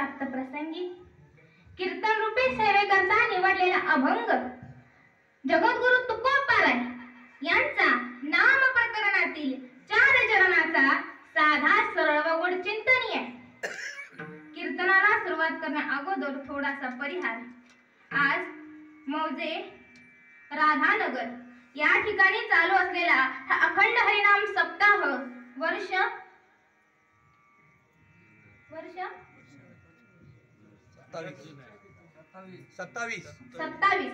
प्राप्त प्रसंगी कीर्तन रूपी सेवेकरता निवडलेला अभंग जगद्गुरु तुकोबाराय यांचा नाम प्रकरणातील 4 चरणाचा साधा सरळ व गोड चिंतनीय कीर्तनाला सुरुवात करण्या अगोदर थोडासा परिहार। आज मौजे राधानगर या ठिकाणी चालू असलेला हा अखंड हरिनाम सप्ताह वर्ष 27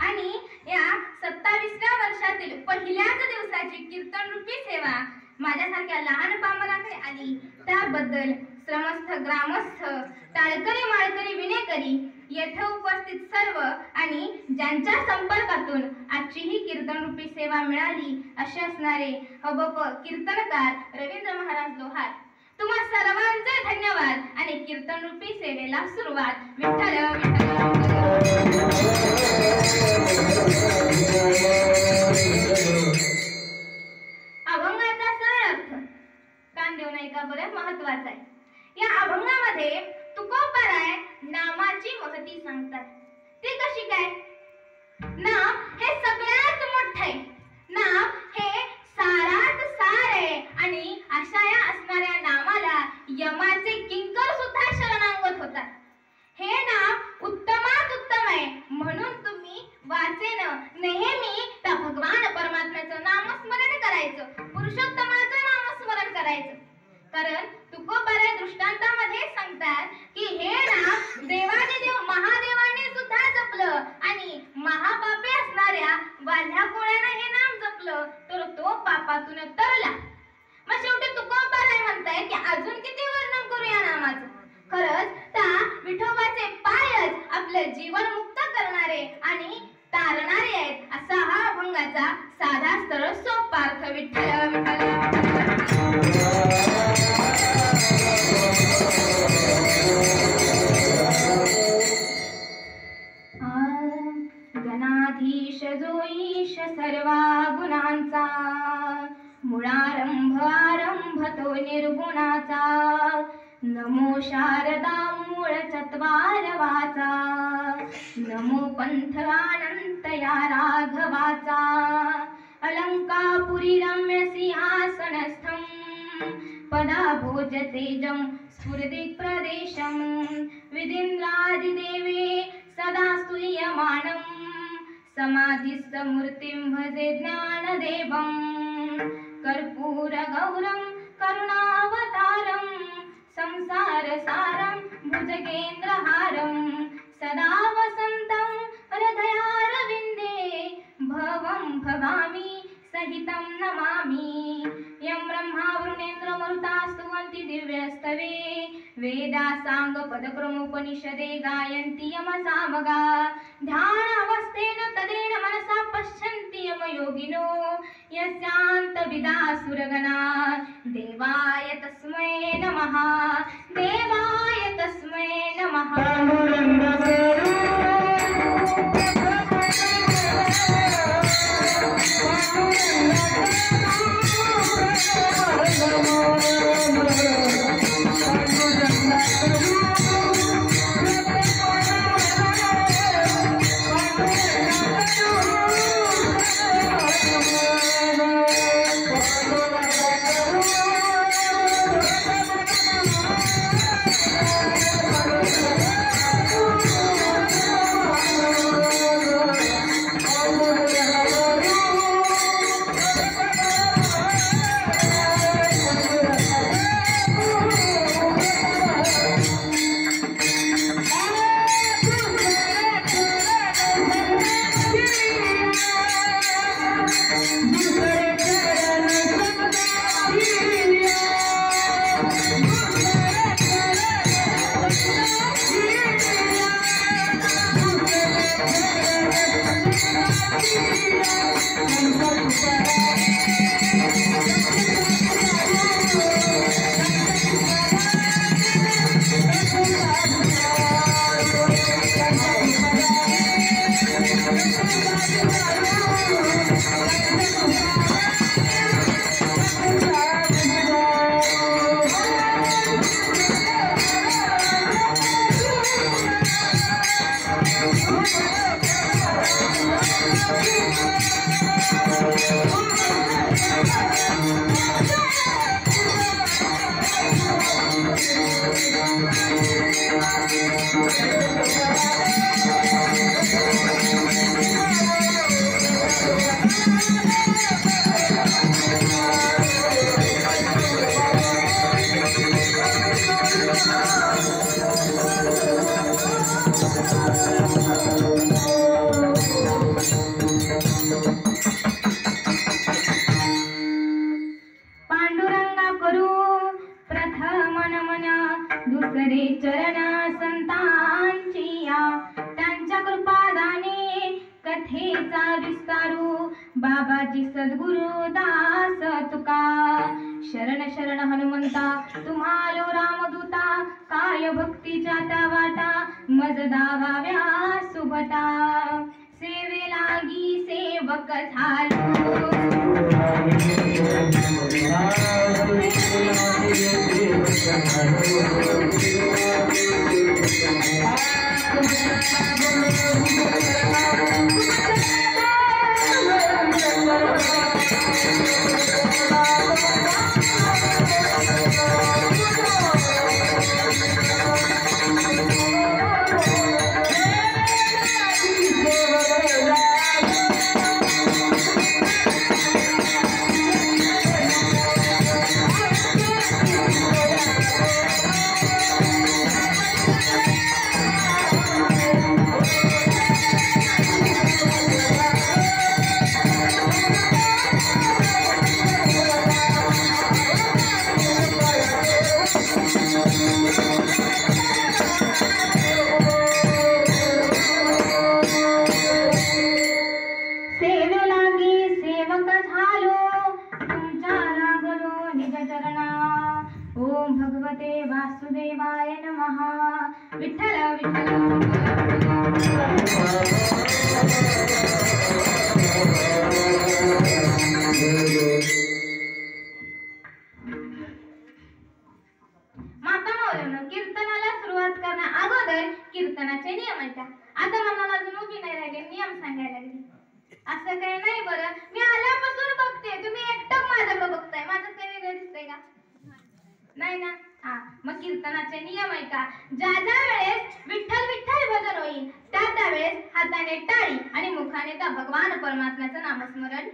आणि या 27व्या वर्षातील पहिल्याच दिवसाची कीर्तन रूपी सेवा माझ्यासारख्या लहान पामराकडे आली त्याबद्दल श्रमस्थ ग्रामस्थ टाळकरी माळकरी विनेकरी येथे उपस्थित सर्व आणि ज्यांच्या संपर्कातून आजची ही कीर्तन रूपी सेवा मिळाली असे असणारे हबप कीर्तनकार रवींद्र महाराज लोहार तुम्हा सर्वांचे धन्यवाद आणि कीर्तन रूपी सेवेला सुरुवात। विठ्ठल अभंगाचा सरळ अर्थ कान देऊ नये का बरं महत्वाचा आहे। या अभंगामध्ये तुकोबाराय नामाची महती सांगतात। ती कशी काय? नाम हे सगळ्यात मोठं आहे, नाम हे सारात सार आहे आणि अशा या असणाऱ्या नामाला यमाचे किंकर सुद्धा शरणागत होतात। हे नाम उत्तमात उत्तम आहे म्हणून तुम्ही वाचेन नेहमी त्या भगवान परमात्म्याचं नामस्मरण करायचं, पुरुषोत्तमाचं नामस्मरण करायचं। कारण तुकोबाराय दृष्टांतामध्ये सांगतात की हे नाम देवादिदेव महादेवाने सुद्धा जपलं आणि महापापी असणाऱ्या वाल्ह्या कोळ्याने हे नाम जपलं तर तो पापातून तरला। मग शेवटी तुकोबाराय म्हणताय की अजून किती वर्णन करू या नामाचं। खरंच त्या विठोबाचे पायच आपलं जीवन मुक्त करणारे आणि तारणारे आहेत असा हा अभंगाचा साधा सरळ सोपा अर्थ। विठ्ठल विठ्ठल गणाधीश जो ईश सर्वा गुणांचा मुळारंभ आरंभ तो निर्गुणाचा नमो शारदा मूळ चत्वारवाचा नमो पंथ अनंत या राघवाचा अलंकापुरी रम्य सिंहासनस्थं पदा भोज तेजं स्फुरदिक् प्रदेशं विदिन्द्रादिदेवे सदा स्तूयमानं समाधिस्थ मूर्तिं भजे ज्ञानदेवं कर्पूर गौरं करुणावतारं संसारसारं भुजगेन्द्रहारं सदा वसन्तं हृदयारविन्दे भवं भवामि सहितं नमामि। यं ब्रह्मा वरुणेन्द्र मरुता स्तुवन्ति दिव्यस्तवे वेदासांग पदक्रमोपनिषदे गायन्ति यमसामगा ध्यानावस्थेन तदेन मनसा पश्यन्ति यमयोगिनो यस्यान्तविदासुरगणा देवाय तस्मै नमः देवाय तस्मै नमः। Thank you. पांडुरंगा करू प्रथम नमन दुसरे चरण संतांची या त्यांच्या कृपादाने कथेचा विस्तारू बाबाजी सद्गुरु दास तुका शरण शरण हनुमंता तुम्हालो रामदूता काय भक्तीच्या त्या वाटा मज दावाव्या सुभता सेवे लागी सेवक झालो ओम भगवते वासुदेवाय नमः विठ्ठल कीर्तनाला सुरुवात करण्या अगोदर कीर्तनाचे नियम आहेत. आता मला अजून उभी नाही राहिले, नियम सांगायला लागले. असं काही नाही बरं, मी आल्यापासून बघते, तुम्ही एकटक माझ्याकडे बघताय, माझं काही वेगळं दिसतंय का? नाही ना. हा, मग कीर्तनाचे नियम आहे का? ज्या ज्या वेळेस विठ्ठल विठ्ठल भजन होईल त्या त्यावेळेस हाताने टाळी आणि मुखाने त्या भगवान परमात्म्याचं नामस्मरण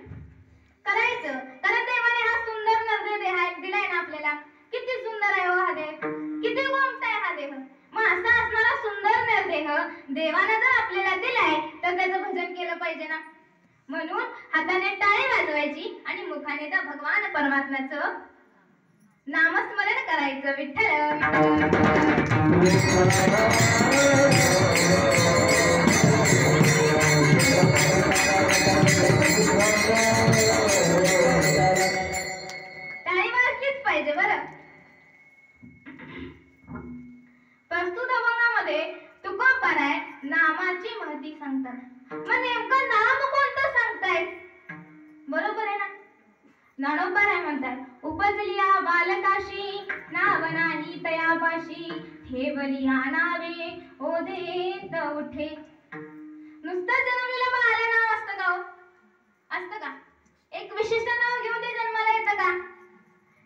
करायचं. कारण देवाने हा सुंदर नरदेह दिलाय ना आपल्याला. किती सुंदर आहे हो हा देह, किती गोमटा आहे हा देह. मग असा असणारा सुंदर नरदेह देवाने जर आपल्याला दिलाय तर त्याचं भजन केलं पाहिजे ना. म्हणून हाताने टाळी वाजवायची आणि मुखाने त्या भगवान परमात्म्याचं नामस्मरण करायचं. विठ्ठल टाळी वाजलीच पाहिजे बरं. प्रस्तुत अभंगामध्ये तुकोबाराय नामाची महती सांगतात. मग नेमकं नाम कोणतं सांगताय? बरोबर आहे ना. ज्ञानोबाराय म्हणतात उपजलिया बालकाशी नाव नाही तयापाशी ठेवलिया नावे ओदेत उठे. नुसतं जन्मलेलं बाळाला नाव असतं का हो? असतं का? एक विशिष्ट नाव घेऊन ते जन्माला येतं का?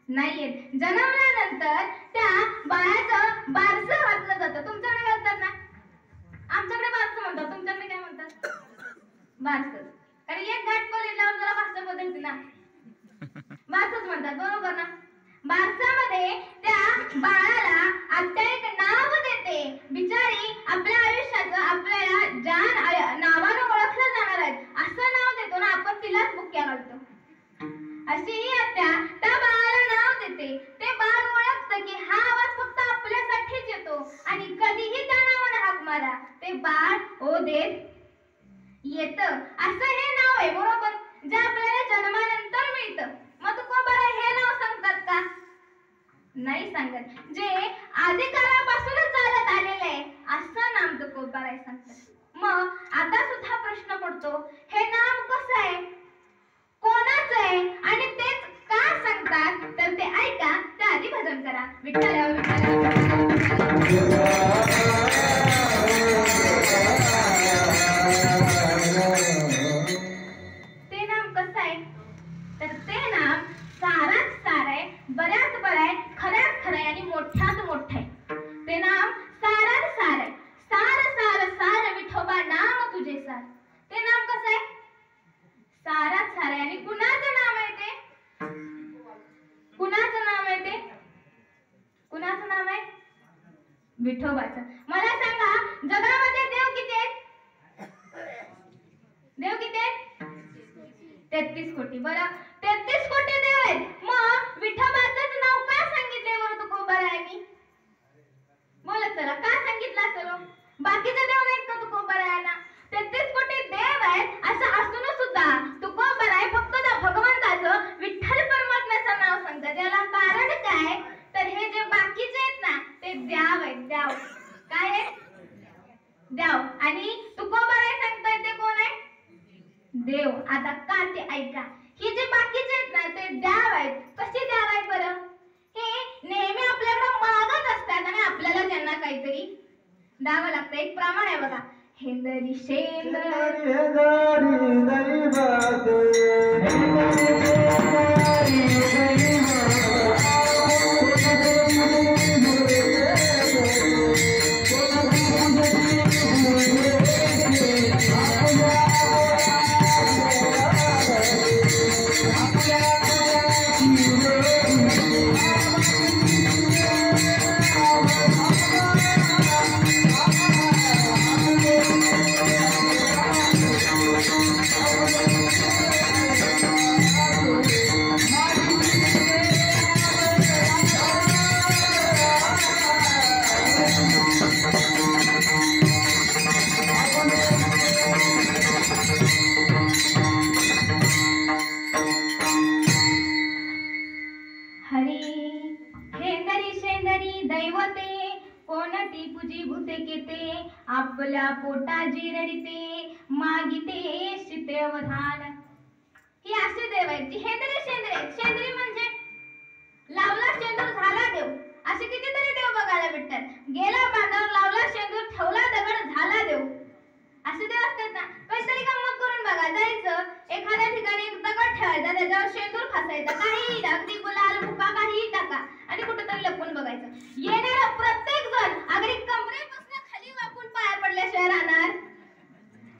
नाही येत. जन्मल्यानंतर त्या बाळाचं बारसं घातलं जातं. तुमच्याकडे घालतात ना? आमच्याकडे बारसं म्हणतात, तुमच्याकडे काय म्हणतात? बारसं. कारण एक घाट पडल्यावर जरा भाषा बदलते ना. बारसंच म्हणतात, बरोबर ना. बारसामध्ये त्या बाळाला आत्या एक नाव देते. बिचारी आपल्या आयुष्याचं आपल्याला ज्या नावानं ओळखलं जाणार आहे असं नाव देतो ना आपण, तिलाच बुक्क्या घालतो. अशी ही आत्या त्या बाळाला नाव देते. ते बाळ ओळखतं की हा आवाज फक्त आपल्यासाठीच येतो आणि कधीही त्या नावानं हाक मारा ते बाळ ओ देत येतं. असं हे नाव आहे, बरोबर, जे आपल्याला जन्मानंतर मिळतं. मग तुकोबाराय हे नाव सांगतात का? नाही सांगत. जे आधी काळापासूनच चालत आलेलं आहे असं नाम तुकोबाराय सांगतात. मग आता सुद्धा प्रश्न पडतो, हे नाम कसं आहे, कोणाचं आहे आणि तेच का सांगतात? तर ते ऐका, त्या आधी भजन करा. विठ्ठल ते नाम कसं आहे? तर ते नाम सारात सार आहे, बऱ्यात बरं आहे, खऱ्यात खरं आहे आणि मोठ्यात मोठं आहे. विठोबाचं. मला सांगा जगामध्ये देव किती आहेत? देव किती आहेत? 33 कोटी. बरं 33 कोटी देव आहेत. मग विठोबाचंच नाव का सांगितलंय बरं तुकोबारायांनी? बोला चला, का सांगितलं असेल? बाकीचे देव नाहीत का तुकोबारायांना? 33 कोटी देव आहेत असं असून सुद्धा तुकोबाराय फक्त त्या भगवंताचं विठ्ठल परमात्म्याचं नाव सांगतात. याला कारण काय? तर हे जे बाकीचे आहेत ना ते द्याव आहेत. द्याव काय आहेत? द्याव. आणि तुकोबाराय सांगताय ते कोण आहे? देव. आता का ते ऐका. हे जे बाकीचे आहेत ना ते द्याव आहेत. कसे द्याव आहेत बरं? हे नेहमी आपल्याकडे मागत असतात आणि आपल्याला त्यांना काहीतरी द्यावं लागतं. एक प्रमाण आहे बघा. हेंदरी शेंदरी आपल्या पोटाची रडीते मागिते शीतेवधान. ही असे देव आहेत. हेंद्रे शेंद्रे. शेंद्री म्हणजे लावला शेंदूर झाला देव. असे कितीतरी देव बघायला भेटतात. गेला बांधावर लावला शेंदूर ठेवला दगड झाला देव. असे देव असतात ना. काहीतरी गंमत करून बघा. जायचं एखाद्या ठिकाणी एक दगड ठेवायचा, त्याच्यावर शेंदूर फासायचा, काही अगदी गुलाल मुका काही टाका आणि कुठेतरी लपून बघायचं. येणारा प्रत्येक जण अगदी कमरेपासून खाली वाकून पाया पडल्याशिवाय राहणार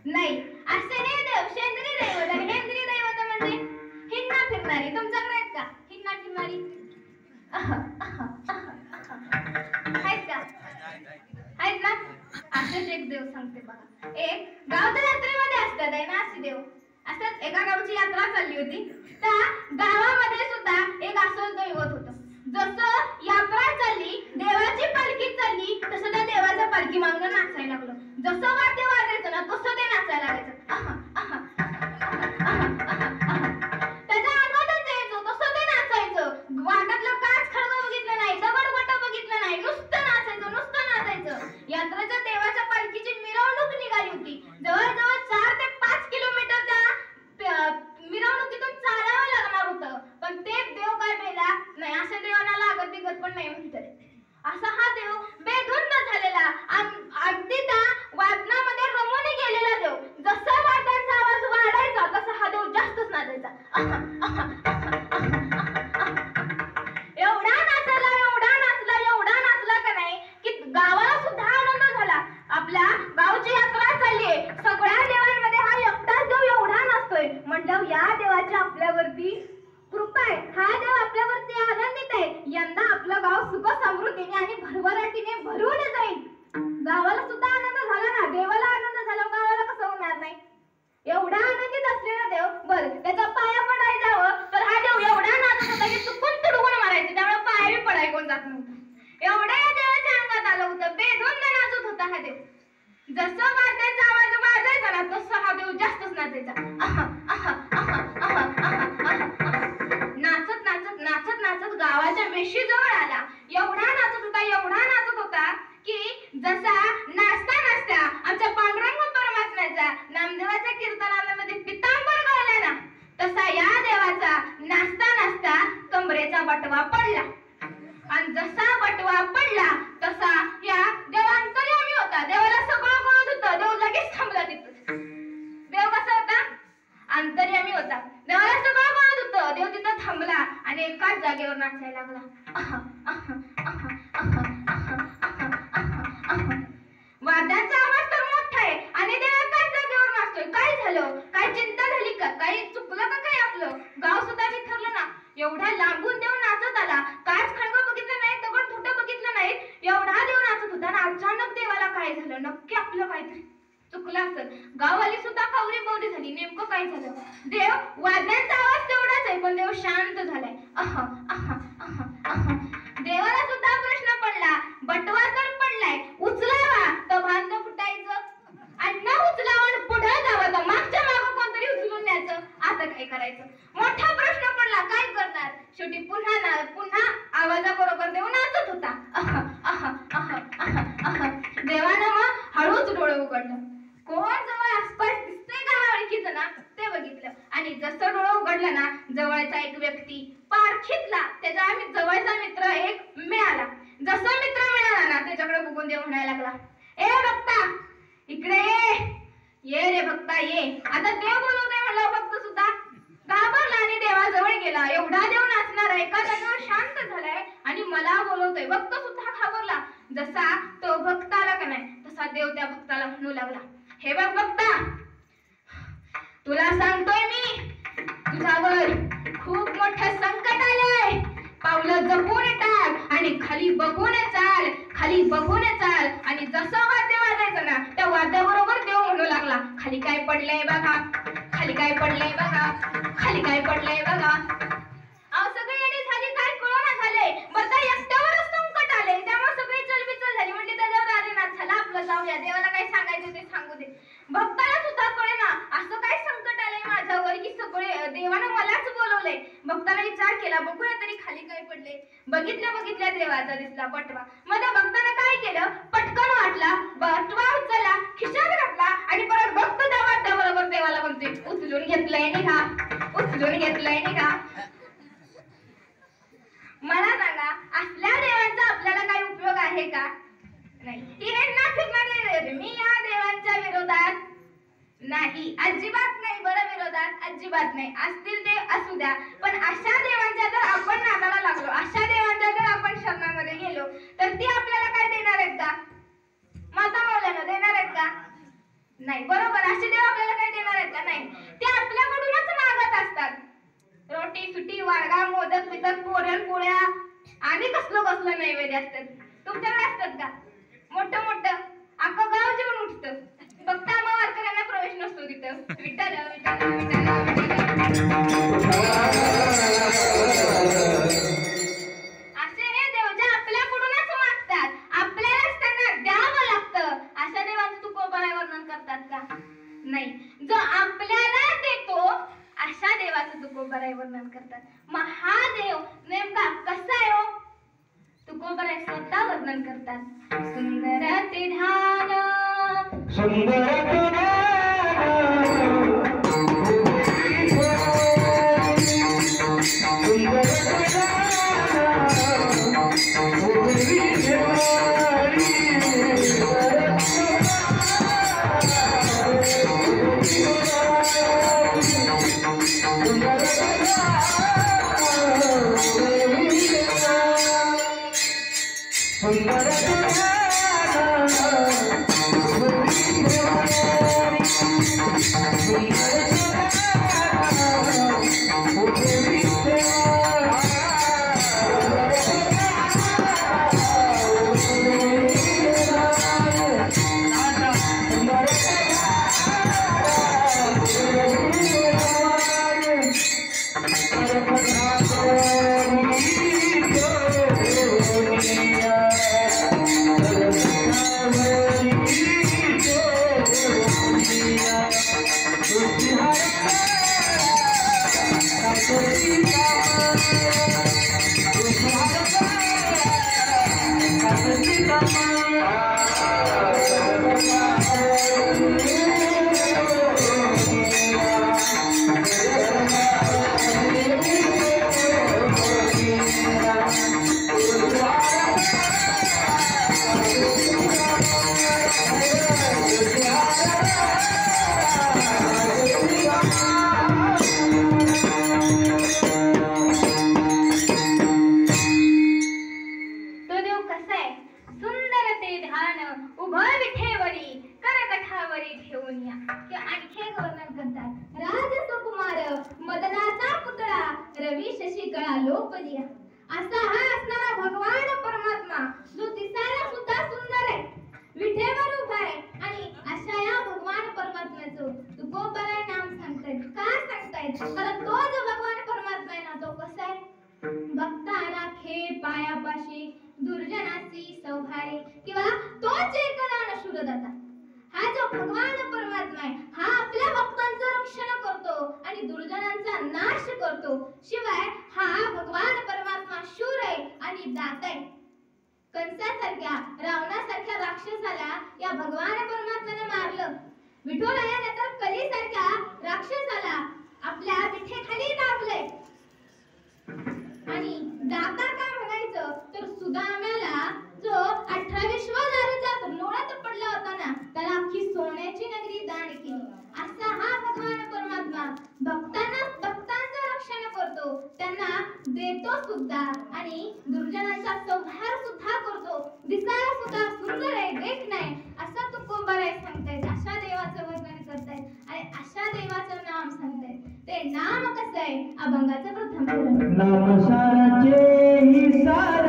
नाही. असे हे देव शेंद्री दैवत. आणि हेंद्री दैवत म्हणजे हिंडा फिरणारी. तुमच्याकडे आहेत का हिंडा फिरणारी? आहेत का? आहेत ना. असेच एक देव सांगते बघा. एक गावच्या यात्रेमध्ये असतात आहे ना असे देव. असंच एका गावची यात्रा चालली होती. त्या गावामध्ये सुद्धा एक असंच दैवत होतं. जसं यात्रा चालली, देवाची पालखी चालली, तसं त्या देवाच्या पालखी मागून नाचायला लागलं. जसं वाद्य वाजायचं ना तसं ते नाचायला लागायचं. त्याच्या अंगातच यायचं तसं ते नाचायचं. वाटातलं काच खळगं बघितलं नाही, दगडगोटा बघितलं नाही, नुसतं नाचायचं नुसतं नाचायचं. यात्रेच्या देवाच्या पालखीची मिरवणूक निघाली होती. जवळजवळ 4 ते 5 किलोमीटर त्या मिरवणुकीतून चालावं लागणार होतं. पण ते देव काय बेला नाही. अशा देवाला लागत बिगत पण नाही म्हणतात. असा हा देव बेधुंद झालेला, अगदी त्या वादनामध्ये रमून गेलेला देव. जसा वाद्यांचा आवाज वाढायचा तसा हा देव जास्तच नाचायचा. एवढा नाचला एवढा नाचला एवढा नाचला का नाही की गावाला सुद्धा आनंद झाला. आपल्या गावची यात्रा चालली, सगळ्या देवांमध्ये हा एकटाच देव एवढा नाचतोय. म्हटलं या देवाची आपल्यावरती कृपा आहे. हा देव आपल्यावरती आनंदित आहे. यंदा आपलं गाव सुख समृद्धीने आणि भरभराटीने भरून जाईल. गावाला सुद्धा आनंद झाला ना. देवाला आनंद झाला, गावाला कसं होणार नाही? एवढा आनंदित असलेला देव. बरं त्याचा पाया पडायला जावं तर हा देव एवढा नाचत होता की चुकून तुडवून मारायचं. त्यामुळे पाया बी पडाय कोण जात नव्हतं. एवढ्या या देवाच्या अंगात आलं होतं. बेधुंद नाचत होता हा देव. जसं वाद्याचा आवाज वाजायचा ना तसं हा देव जास्तच नाचायचा. नाचत नाचत नाचत नाचत गावाच्या वेशीजवळ आला. एवढा नाचत होता एवढा नाचत होता की जसा नाचता नाचता आमच्या पांडुरंग परमात्म्याचा नामदेवाच्या कीर्तनामध्ये पितांबर गळला ना तसा या देवाचा नाचता नाचता कमरेचा बटवा पडला. आणि जसा बटवा पडला तसा या देवांतर्यामी होता. देवाला सगळं कळत होतं. देव लगेच बघताना अचानक देवाला काय झालं, नक्की आपलं काहीतरी चुकलं असेल. गाववाली सुद्धा कवरी बवरी झाली. नेमकं काय झालं? देव, वाद्यांचा आवाज तेवढाच आहे पण देव शांत झालाय. देवाला सुद्धा प्रश्न पडला, बटवा तर पडलाय, उचलावा तर भांड फुटायचं आणि न उचलावं पुढे जावं तर मागच्या मागं कोणतरी उचलून न्यायचं. आता काय करायचं? मोठा प्रश्न पडला, काय करणार? शेवटी पुन्हा आवाजाबरोबर देव नाचत होता. देवानं मग हळूच डोळे उघडलं. कोण जवळ आसपास दिसतंय का ओळखीचं ना ते बघितलं आणि जसं डोळं उघडलं ना जवळचा एक व्यक्ती पारखीतला त्याचा जवळचा मित्र एक मिळाला. जसं मित्र मिळाला ना त्याच्याकडे बघून देव म्हणायला लागला, ए भक्ता इकडे ये रे भक्ता ये. आता देव बोलवतोय म्हणलं भक्त सुद्धा घाबरला आणि देवाजवळ गेला. एवढा देव नाचणार आहे का त्याच्यावर शांत झालाय आणि मला बोलवतोय. भक्त सुद्धा घाबरला. जसा तो भक्त आला का नाही तसा देव त्या भक्ताला म्हणू लागला, हे बघ भक्ता, तुला सांगतोय मी तुझ्यावर खूप मोठं संकट आलंय. पावलं जपून टाक आणि खाली बघून चाल, खाली बघून चाल. आणि जसं वाद्य वाजायचं ना त्या वाद्याबरोबर देव म्हणू लागला, खाली काय पडलंय बघा, खाली काय पडलंय बघा, खाली काय पडलंय बघा. अहो सगळी येडी झाली, काय कळना झालंय. बरं एकट्यावरच संकट आलंय त्यामुळे सगळी चलबिचल झाली. म्हणजे त्याच्यावर अरे ना चला आपलं जाऊया, देवाला काय सांगायचं ते सांगू दे. भक्ताला सुद्धा कळेना असं काय संकट आलंय माझ्यावर की सगळे देवानं मलाच बोलवलंय. भक्ताला विचार केला, बघूया तरी खाली काय पडले. बघितल्या देवाचा दिसला बटवा. मग त्या भक्तानं काय केलं, पटकन वाटला, बटवा उचलला, खिशात घातला आणि परत भक्त त्याबरोबर देवाला म्हणते, उचलून घेतलंय निघा, उचलून घेतलंय निघा. मला सांगा असल्या देवांचा आपल्याला काही उपयोग आहे का? नाही. ना फिरणारे मी या देवांच्या विरोधात नाही, अजिबात नाही. बरं विरोधात अजिबात नाही. असतील ते असू द्या पण अशा देवांच्या जर आपण नादाला लागलो, अशा देवांच्या जर आपण शरणामध्ये गेलो तर ती आपल्याला काय देणार आहेत का? माता मौलाना देणार आहेत का? नाही. बरोबर, असे देव आपल्याला काय देणार आहेत का? नाही. ते आपल्याकडूनच मागत असतात. रोटी सुटी वाडगा मोदक पितक पोरण पोळ्या आणि कसलं नैवेद्य असतात. तुमच्याकडे असतात का? मोठं मोठं अख्खं गाव जेवण उठतं. फक्त आम्हा वारकऱ्यांना प्रवेश नसतो तिथं. विठ्ठल विठ्ठल विठ्ठल असे हे देव जे आपल्याकडूनच मागतात, आपल्यालाच त्यांना द्यावं लागतं. अशा देवाचं तुकोबाराय वर्णन करतात का? नाही. जो आपल्याला देतो अशा देवाचं तुकोबाराय वर्णन करतात. महादेव नेमका कसा आहे हो? तुकोबाराय स्वतः वर्णन करतात. सुंदर ते ध्यान, सुंदर ते सुंदर कंसासारख्या रावणासारख्या राक्षसाला या भगवान परमात्म्याने मारलं. विठोरायाने तर कलीसारख्या राक्षसाला आपल्या पिठेखाली दाबलंय. आणि दाता काय म्हणायचं तर सुदाम्याला जो 28व्या लोळात पडला होता ना, त्याला अख्खी सोन्याची नगरी दान केली. असा हा भगवान परमात्मा भक्तांचं रक्षण करतो, त्यांना देतो सुद्धा आणि दुर्जनांचा संहार सुद्धा करतो. दिसायला सुद्धा सुंदर आहे, देख नाही असा तुकोबाराय सांगतायत. अशा देवाचं वर्णन करतायत आणि अशा देवाचं नाम सांगतायत. ते नाम कसं आहे अभंगाचं प्रथम नाम साराचे ही सार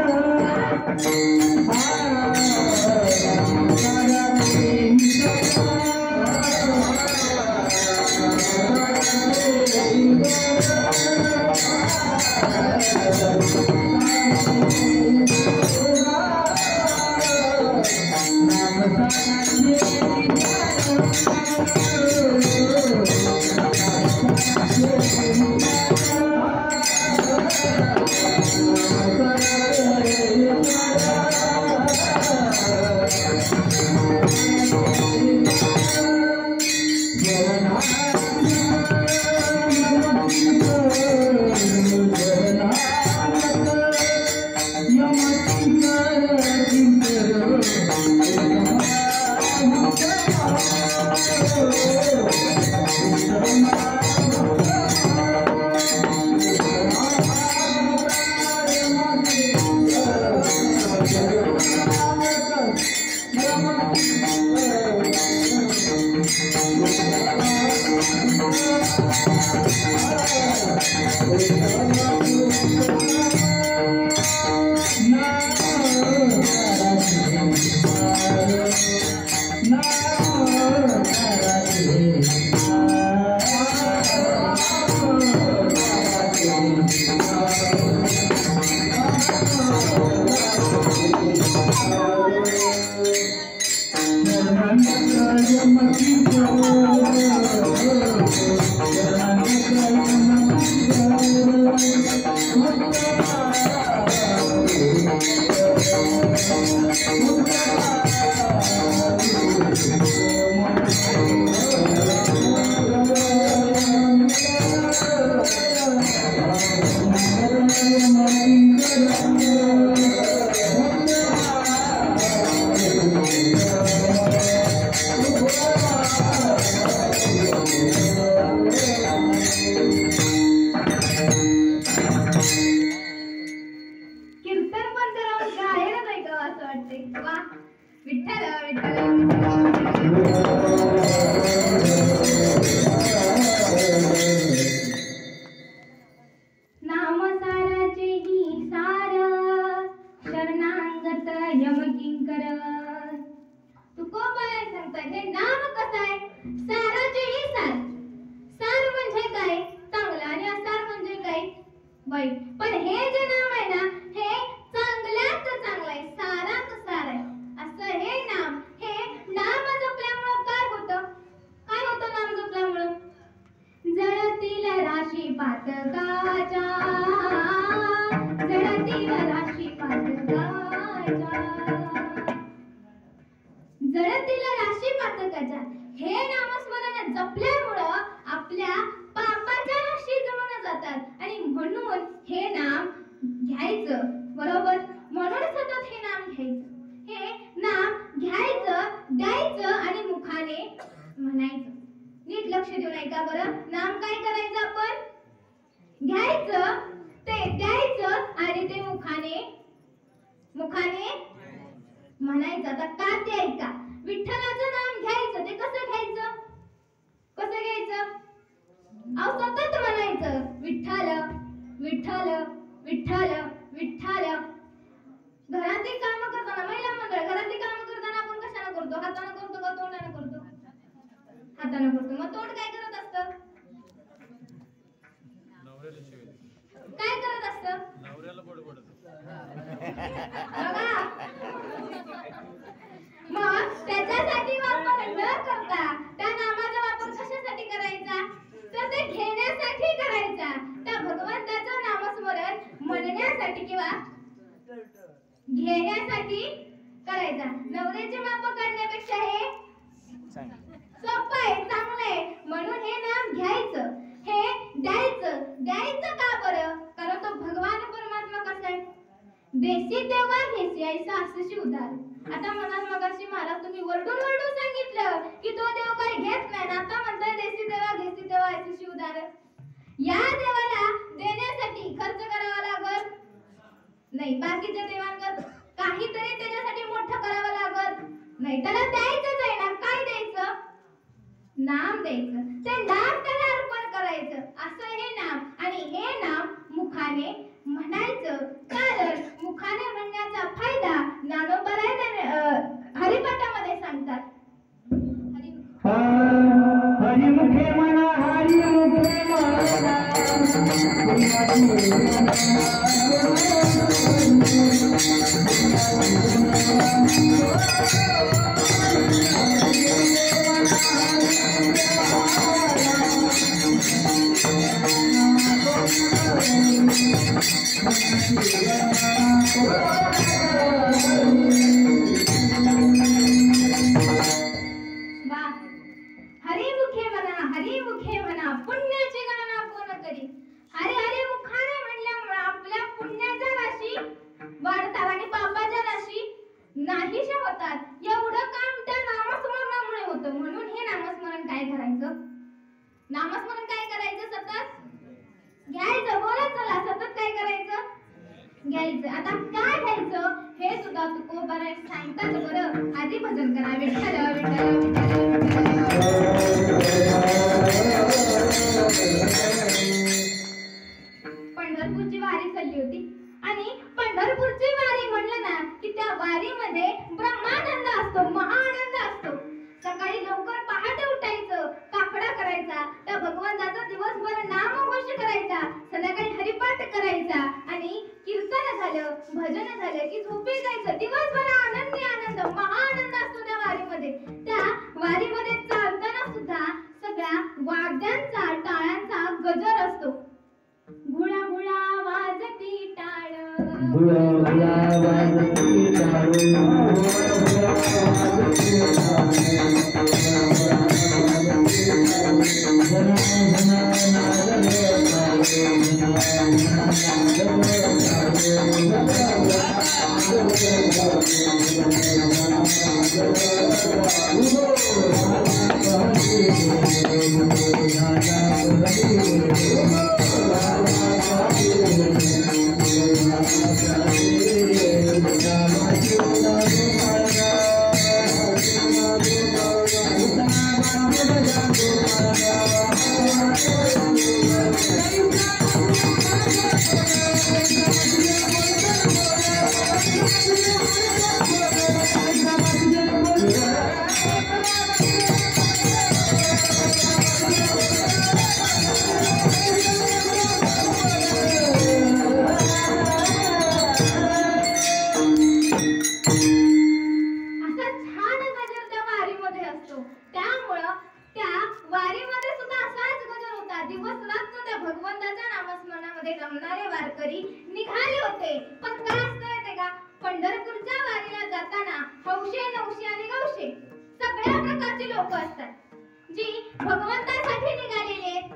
पण हे जे नाम आहे ना हे चांगल्यात चांगलं आहे, सारात सार आहे. असं हे नाम जपल्यामुळं काय होतं नाम जपल्यामुळं? जळतील राशी पातकाच्या, जळतील राशी पातकाच्या, जळतील राशी पातकाच्या. हे नामस्मरण जपल्यामुळं आपल्या पापाच्या राशी जळून जातात आणि म्हणून हे नाम घ्यायचं. बरोबर? म्हणून सतत हे नाम घ्यायचं. हे नाम घ्यायचं, द्यायचं आणि मुखाने म्हणायचं. नीट लक्ष देऊन ऐका बरं. नाम काय करायचं आपण? घ्यायचं, ते द्यायचं आणि ते मुखाने म्हणायचं. आता का ते ऐका. विठ्ठलाचं नाम घ्यायचं, ते कसं घ्यायचं? अहो सतत म्हणायचं विठ्ठल विठ्ठल विठ्ठल विठ्ठल. घरातली कामं करताना, महिला मंडळ घरातली कामं करताना आपण कशाने करतो? हाताने करतो का तोंडाने करतो? हाताने करतो. मग तोंड काय करत असतं? काय करत असतं? नवऱ्याला बडबडत. बघा, मग त्याच्यासाठी वापर न करता त्या नामाचा वापर कशासाठी करायचा? तर ते घेण्यासाठी करायचा. त्या भगवंताचं नामस्मरण म्हणण्यासाठी किंवा घेण्यासाठी अंड्याची माप काढण्यापेक्षा हे सोपं आहे, चांगलं आहे. म्हणून हे नाम घ्यायचं, हे द्यायचं का बरं? कारण तो भगवान परमात्मा कसा आहे? देशी देवा घेसी ऐसा असशी उदार. आता म्हणाल मगाशी महाराज तुम्ही वरडून सांगितलं की तो देव काही घेत नाही, आता म्हणताय देशी देवा घेसी देवा ऐशी उदार. या देवाला देण्यासाठी खर्च करावा लागत नाही, बाकीच्या देवांवर काहीतरी त्याच्यासाठी मोठं करावं लागत नाही. त्याला द्यायचंच आहे ना. काय द्यायचं? नाम द्यायचं. ते नाम त्याला अर्पण करायचं, असं हे नाम. आणि हे नाम मुखाने म्हणायचं, कारण मुखाने म्हणण्याचा फायदा ज्ञानोबराय हरिपाठामध्ये सांगतात. हरिमुखे म्हणा, हरिमुखे म्हणा, हरिमुखे म्हणा, पुण्याची गणना कोण करी. हरे हरे मुखाने म्हणल्यामुळे आपल्या पुण्याच्या राशी वाढतात आणि पापाच्या राशी नाहीशा होतात. एवढं काम त्या नामस्मरणामुळे होतं. म्हणून हे नामस्मरण काय करायचं? नामस्मरण काय करायचं? सतत घ्यायचं. बोला चला, सतत काय करायचं? घ्यायचं. आता काय घ्यायचं हे सुद्धा तुकोबाराय सांगतात बरं. आधी भजन करा. विठ्ठल विठ्ठल पंढरपूरची वारी चालली होती आणि पंढरपूरची वारी म्हणलं ना की त्या वारीमध्ये ब्रह्मानंद असतो, महाआनंद असतो. सकाळी लवकर पहाटे उठायचं, काकडा करायचा, त्या भगवंताचा दिवसभर नामघोष करायचा, संध्याकाळी हरिपाठ करायचा आणि कीर्तन झालं, भजन झालं की झोपी जायचं. दिवसभर आनंदी आनंद, महाआनंद असतो त्या वारीमध्ये. त्या वारीमध्ये चालताना सुद्धा सगळ्या वाद्यांचा, टाळ्यांचा गजर असतो. घुळा घुळा वाजती टाळ, गुळा गुळा वाजती टाळ, रमणारे वारकरी निघाले होते. पण काय असतं माहितीये का? पंढरपूरच्या वारीला जाताना हौशे नवशे आणि गवशे सगळ्या प्रकारची लोक असतात, जी भगवंतासाठी निघालेली आहेत,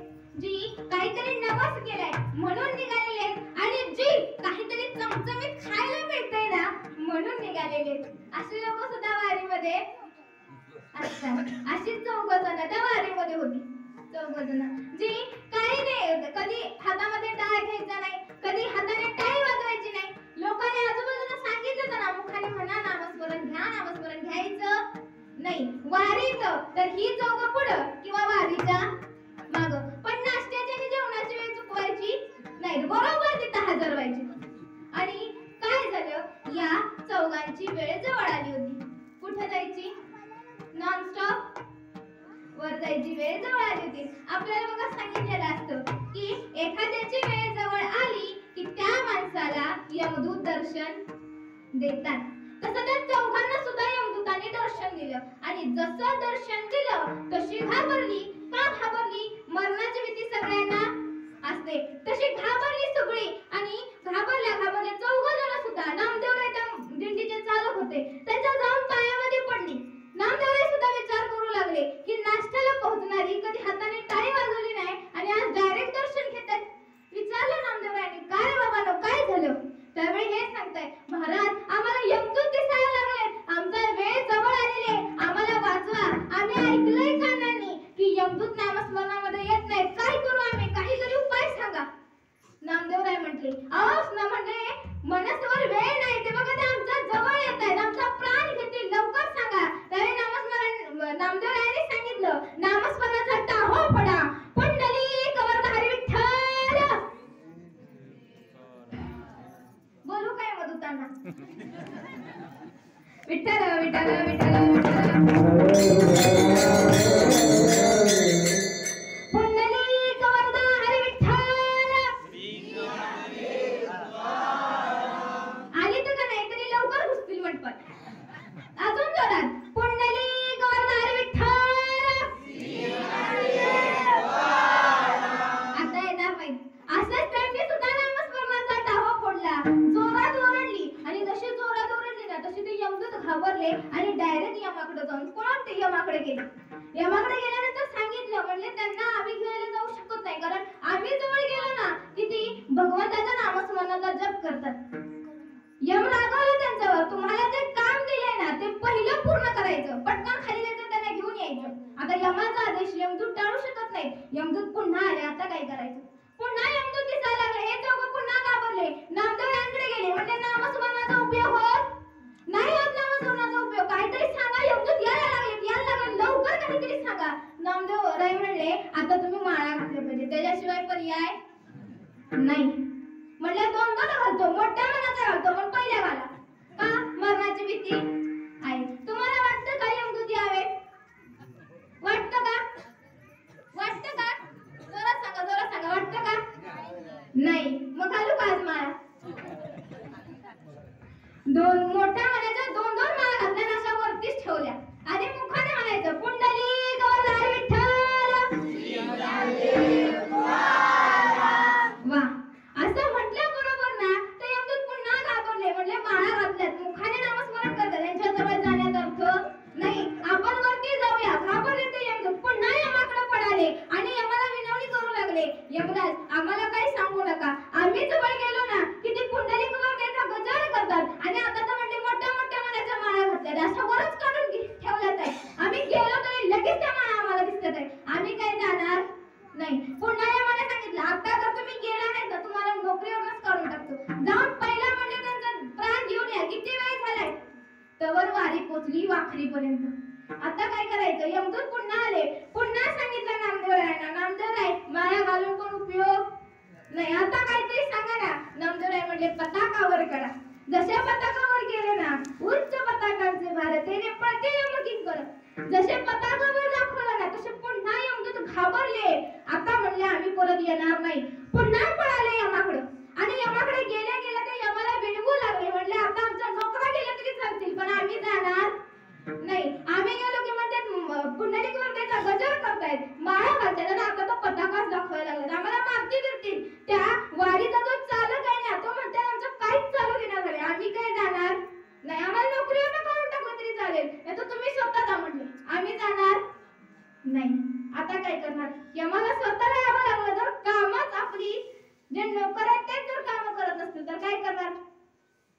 जी काहीतरी नवस केलाय म्हणून निघालेली आहेत, आणि जी काहीतरी चमचमीत खायला मिळतंय ना म्हणून निघालेली आहेत. अशी लोक सुद्धा वारीमध्ये असतात. अशी 14 जण त्या वारीमध्ये होती. 14 जण जी काही नाही, कधी हातामध्ये टाळ घ्यायचा नाही, कधी हाताने टाळी वाजवायची नाही. लोकांनी आजूबाजूला सांगितलं ना मुखाने म्हणा नामस्मरण घ्या, नामस्मरण घ्यायचं नाही. वारीत तर ही 14 पुढं किंवा वारीच्या मागं. पण नाश्त्याची आणि जेवणाची वेळ चुकवायची नाही, बरोबर तिथं हजर व्हायची. आणि काय झालं, या 14ची वेळ जवळ आली होती. कुठं जायची? नॉनस्टॉप वर जायची वेळ जवळ आली होती. आपल्याला बघा सांगितलेलं असतं की एखाद्याची वेळ जवळ आली की त्या माणसाला यमदूत दर्शन देतात. तसं त्या 14 सुद्धा यमदूताने दर्शन दिलं. आणि जसं दर्शन दिलं तशी घाबरली. का घाबरली? मरणाची भीती सगळ्यांना असते, तशी घाबरली सगळी. आणि घाबरल्या 14 जण सुद्धा नामदेवराय त्या दिंडीचे चालक होते. त्यांच्या जाऊन पायामध्ये आणि डायरेक्ट यमाकडे जाऊन कोण ते यमाकडे गेले. यमाकडे गेल्यानंतर सांगितलं, म्हणजे त्यांना आम्ही घ्यायला जाऊ शकत नाही, कारण आम्ही जवळ गेलो ना की ती भगवंताच्या नामस्मरणाचा जप करतात. यम रागावलं त्यांच्यावर, तुम्हाला जे काम दिलंय ना ते पहिलं पूर्ण करायचं, पटकन खाली जायचं, त्यांना घेऊन यायचं. आता यमाचा आदेश यमदूत टाळू शकत नाही. यमदूत पुन्हा आले, आता काय करायचं? पुन्हा यमदूत दिसायला लागले, हे दोघं पुन्हा घाबरले, नामदेवांकडे गेले. म्हणजे नामस्मरणाचा उपयोग होत नाही, होत नामस्मरणाचा उपयोग. काहीतरी सांगा, यमदूत यायला लागले, लवकर काहीतरी सांगा. नामदेव राय म्हणले, आता तुम्ही माळा घातल्या पाहिजे, त्याच्याशिवाय पर्याय नाही. म्हणलं दोन घालतो, मोठ्या मनाचा घालतो, पण पहिल्या घाला. का? मरणाची भीती आहे. तुम्हाला वाटतं का यमदूत यावे? वाटतं का? वाटतं का? जोरात सांगा, वाटतं का? नाही. मग घालू का आज माळा? मोठ्या मनाच्या दोन माळा घातल्या, अशा वरतीच ठेवल्या. आधी मुखाने म्हणायचं, पुंडलिक वरदाय विठ्ठल. वा, असं म्हटल्याबरोबर ना ते यमदूत पुन्हा घाबरले. म्हणजे माळा घातल्यात, मुखाने नामस्मरण करतात, त्यांच्या जवळ जाण्याचा अर्थ नाही. आपण वरती जाऊया. घाबरले ते यमदूत, पुन्हा यमाकडे पळाले आणि यमाला विनवणी करू लागले, यमराज आम्हाला काही सांगू नका, आम्ही जवळ गेलो ना की ते पुंडलिक वरदायचा गजर करतात, आणि आता तर म्हणजे मोठ्या मनाच्या माळा घातल्यात, अशा वरच काढून ठेवल्यात आहे. आम्ही गेलो तरी लगेच त्या माळा आम्हाला दिसतात आहे, आम्ही काय जाणार नाही. पुन्हा यमाने सांगितलं, आता जर तुम्ही गेला नाही तर तुम्हाला नोकरीवरच काढून टाकतो, जाऊन पहिला म्हणजे त्यांचा प्राण घेऊन या. किती वेळ झालाय? तवर वारी पोचली वाखरीपर्यंत. आता काय करायचं? यमदूत पुन्हा आले, पुन्हा सांगितलं नामदेवरायांना, नामदेवराय माळा घालून पण उपयोग नाही, आता काहीतरी सांगा ना. नामदेवराय म्हणले, पताकावर करा. जशा पताकावर गेले ना, उच्च पताकांचे भारतेने पळते यमकिंकर करत, जसे पताकावर दाखवलं ना तसे पुन्हा यमदूत घाबरले. आता म्हणले, आम्ही परत येणार नाही. पुन्हा पळाले यमाकडे, आणि यमाकडे गेल्या ते यमाला विनवू लागले. म्हणले, आता आमच्या नोकरा गेल्या तरी चालतील, पण आम्ही जाणार नाही. आम्ही गेलो की म्हणतात पुंडलिक वरदायचा गजर करतायत, माळा घालतायत, आणि आता तो पताकाच दाखवायला लागला, आम्हाला मारती फिरतील. त्या वारीचा जो चालक आहे ना तो म्हणतात, आमचं काहीच चालू देणार झाले, आम्ही काय जाणार नाही. आम्हाला नोकरीवर काढून टाकलं तरी चालेल, नाही तर तुम्ही स्वतः जा. म्हणले, आम्ही जाणार नाही. आता काय करणार? यमाला स्वतःला यावं लागलं. जर कामच आपली जे नोकर आहेत तेच जर काम करत असतील तर काय करणार?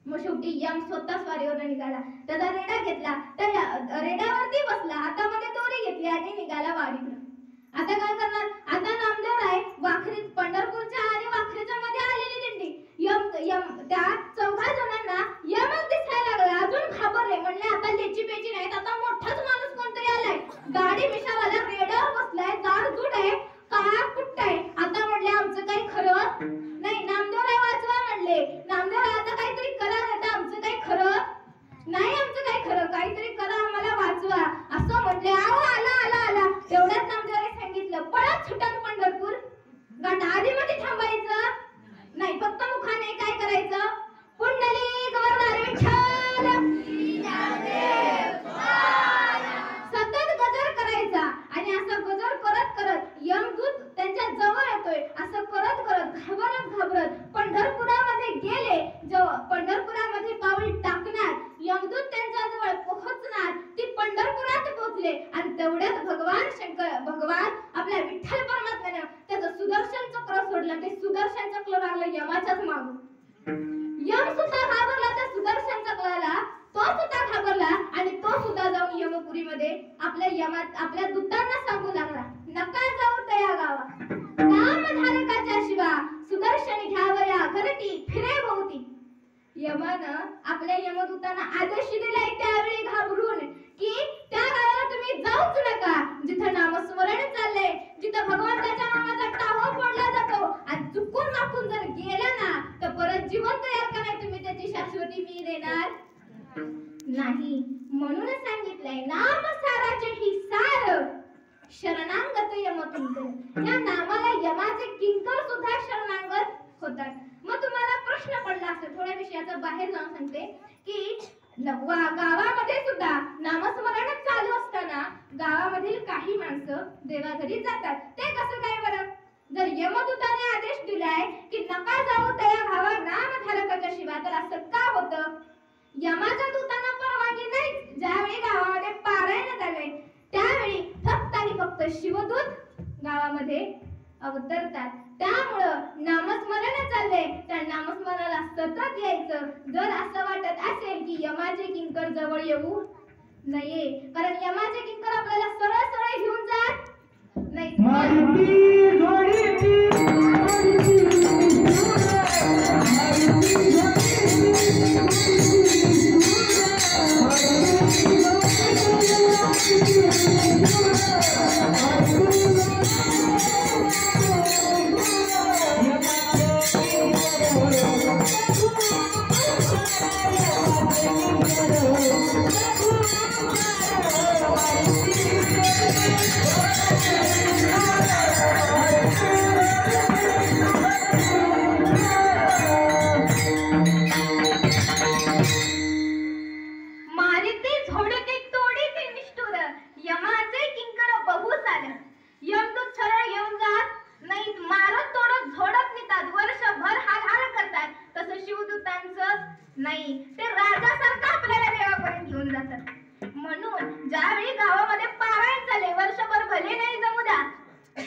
मग शेवटी यम स्वतः स्वारीवर निघाला, त्याचा रेडा घेतला, त्या रेड्यावरती बसला, हातामध्ये दोरी घेतली आणि निघाला वाडीकडे. आता काय करणार? आता नामदेवराय वाखरी, पंढरपूरच्या आणि वाखरीच्या मध्ये आलेली दिंडी, त्या 14 जणांना यमच दिसायला लागला. अजून घाबरले, म्हणले आता लेची पेची नाहीत, आता मोठाच माणूस कोणतरी आलाय, दाढी मिशावाला रेड्यावर बसलाय, जाडजूड आहे, काळा कुट्ट आहे. आता म्हणले, आमचं काही खरं नाही. नामदेवराय वाचवा म्हणले, नामदेवराय आता काहीतरी करा, आता आमचं काही खरं नाही, आमचं काही खरं, काहीतरी करा, आम्हाला वाचवा असं म्हटले. आहो आला. तेवढ्यात नामदेवराय सांगितलं, पळत सुटत पंढरपूर गाठ. आधी मध्ये थांबायचं नाही, फक्त मुखाने काय करायचं? पुंडलिक वरदाय विठ्ठल, सतत गजर करायचा. आणि असं गजर करत यमदूत त्यांच्या जवळ येतोय, असं करत घाबरत पंढरपुरामध्ये गेले. पंढरपुरामध्ये पाऊल टाकणार, यमदूत त्यांच्या जवळ पोहोचणार, ती पंढरपुरात पोहोचले. आणि तेवढ्यात भगवान आपल्या विठ्ठल परमात्म्यानं त्याचं सुदर्शन चक्र सोडलं. ते सुदर्शन चक्र लागलं यमाच्याच मागून. यम सुद्धा घाबरला त्या सुदर्शन चक्राला, तो सुद्धा घाबरला, आणि तो सुद्धा जाऊन यमपुरीमध्ये आपल्या दूतांना सांगू लागला, नका जाऊ तया गावा, नामधारकाच्या शिवा सुदर्शन घ्यावया घरटी फिरे भोवती. यमानं आपल्या यमदूतांना आदेश दिलाय त्यावेळी घाबरून की त्या गावाला तुम्ही जाऊच नका, जिथं नामस्मरण चाललंय, जिथं भगवंताच्या नामाचा टाहो फोडला जातो, आणि चुकून माकून जर गेला ना तर परत जीवन तयार का नाही, तुम्ही त्याची शाश्वती मी देणार नाही. म्हणून सांगितलंय, नाम साराचे ही सार शरणांगत यमकिंकर. या नामाला यमाचे किंकर सुद्धा शरणांगत होतात. मग तुम्हाला प्रश्न पडला असेल, थोड्या विषयाचा बाहेर जाऊन सांगते की गावामध्ये सुद्धा नामस्मरण चालू असताना गावामधील काही माणसं देवाघरी जातात. ते कसं काय बरं? जर यमदूताने आदेश दिलाय की नका जाऊ त्या गावा नामधारकाच्या शिवाय, तर असं का होतं? यमाच्या दूतांना परवानगी पाठीमागे नाही. ज्यावेळी गावामध्ये पारायण झालंय त्यावेळी फक्त आणि फक्त शिवदूत गावामध्ये अवतरतात. त्यामुळं नामस्मरण चाललंय. त्या नामस्मरणाला सतत यायचं. जर असं वाटत असेल की यमाचे किंकर जवळ येऊ नये, कारण यमाचे किंकर आपल्याला सरळ सरळ घेऊन जात नाही. मारुती जोडीती नाही, ते राजासारखं आपल्याला देवापर्यंत घेऊन जातात. म्हणून ज्यावेळी गावामध्ये पारायण झाले, वर्षभर भले नाही जमू द्या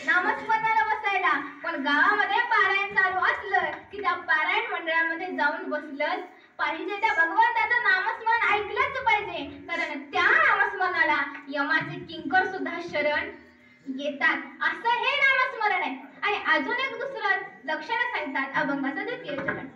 नामस्मरणाला बसायला, पण गावामध्ये पारायण चालू असलं की त्या पारायण मंडळामध्ये जाऊन बसलंच पाहिजे. त्या भगवंताचं नामस्मरण ऐकलंच पाहिजे, कारण त्या नामस्मरणाला यमाचे किंकर सुद्धा शरण येतात. असं हे नामस्मरण आहे. आणि अजून एक दुसरं लक्षण सांगतात अभंगाचं द्वितीय चरण.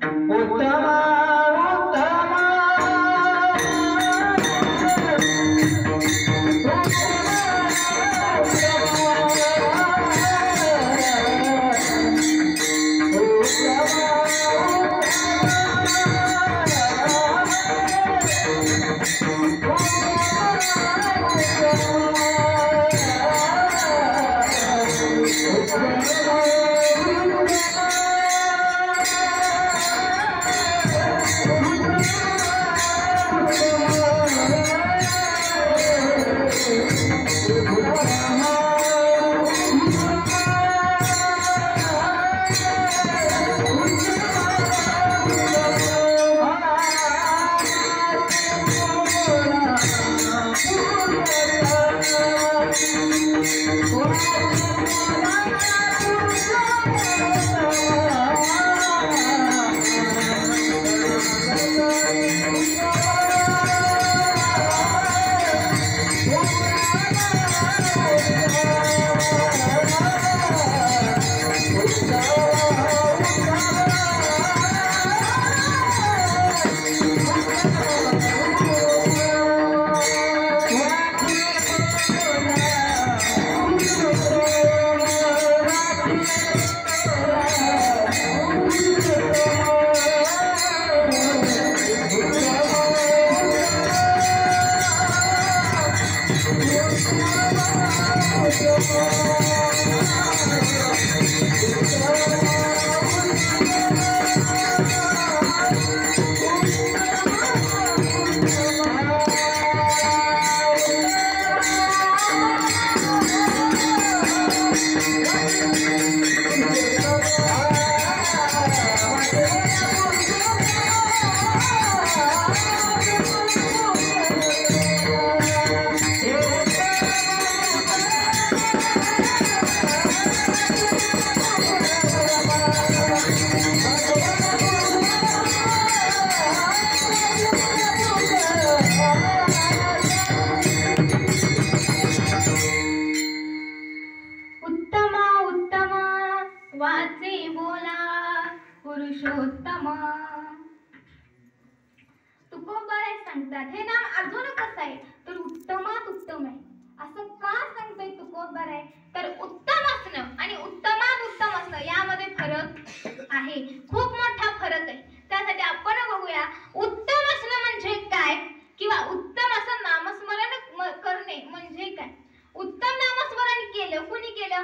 सांगतात. हे नाम अजून कसं आहे तर उत्तमात उत्तम आहे. असं का सांगतोय तुकोबर आहे तर उत्तम असणं आणि उत्तमात उत्तम असणं यामध्ये फरक आहे, खूप मोठा फरक आहे. त्यासाठी आपण बघूया उत्तम असणं म्हणजे काय किंवा उत्तम असं नामस्मरण करणे म्हणजे काय. उत्तम नामस्मरण केलं कुणी केलं?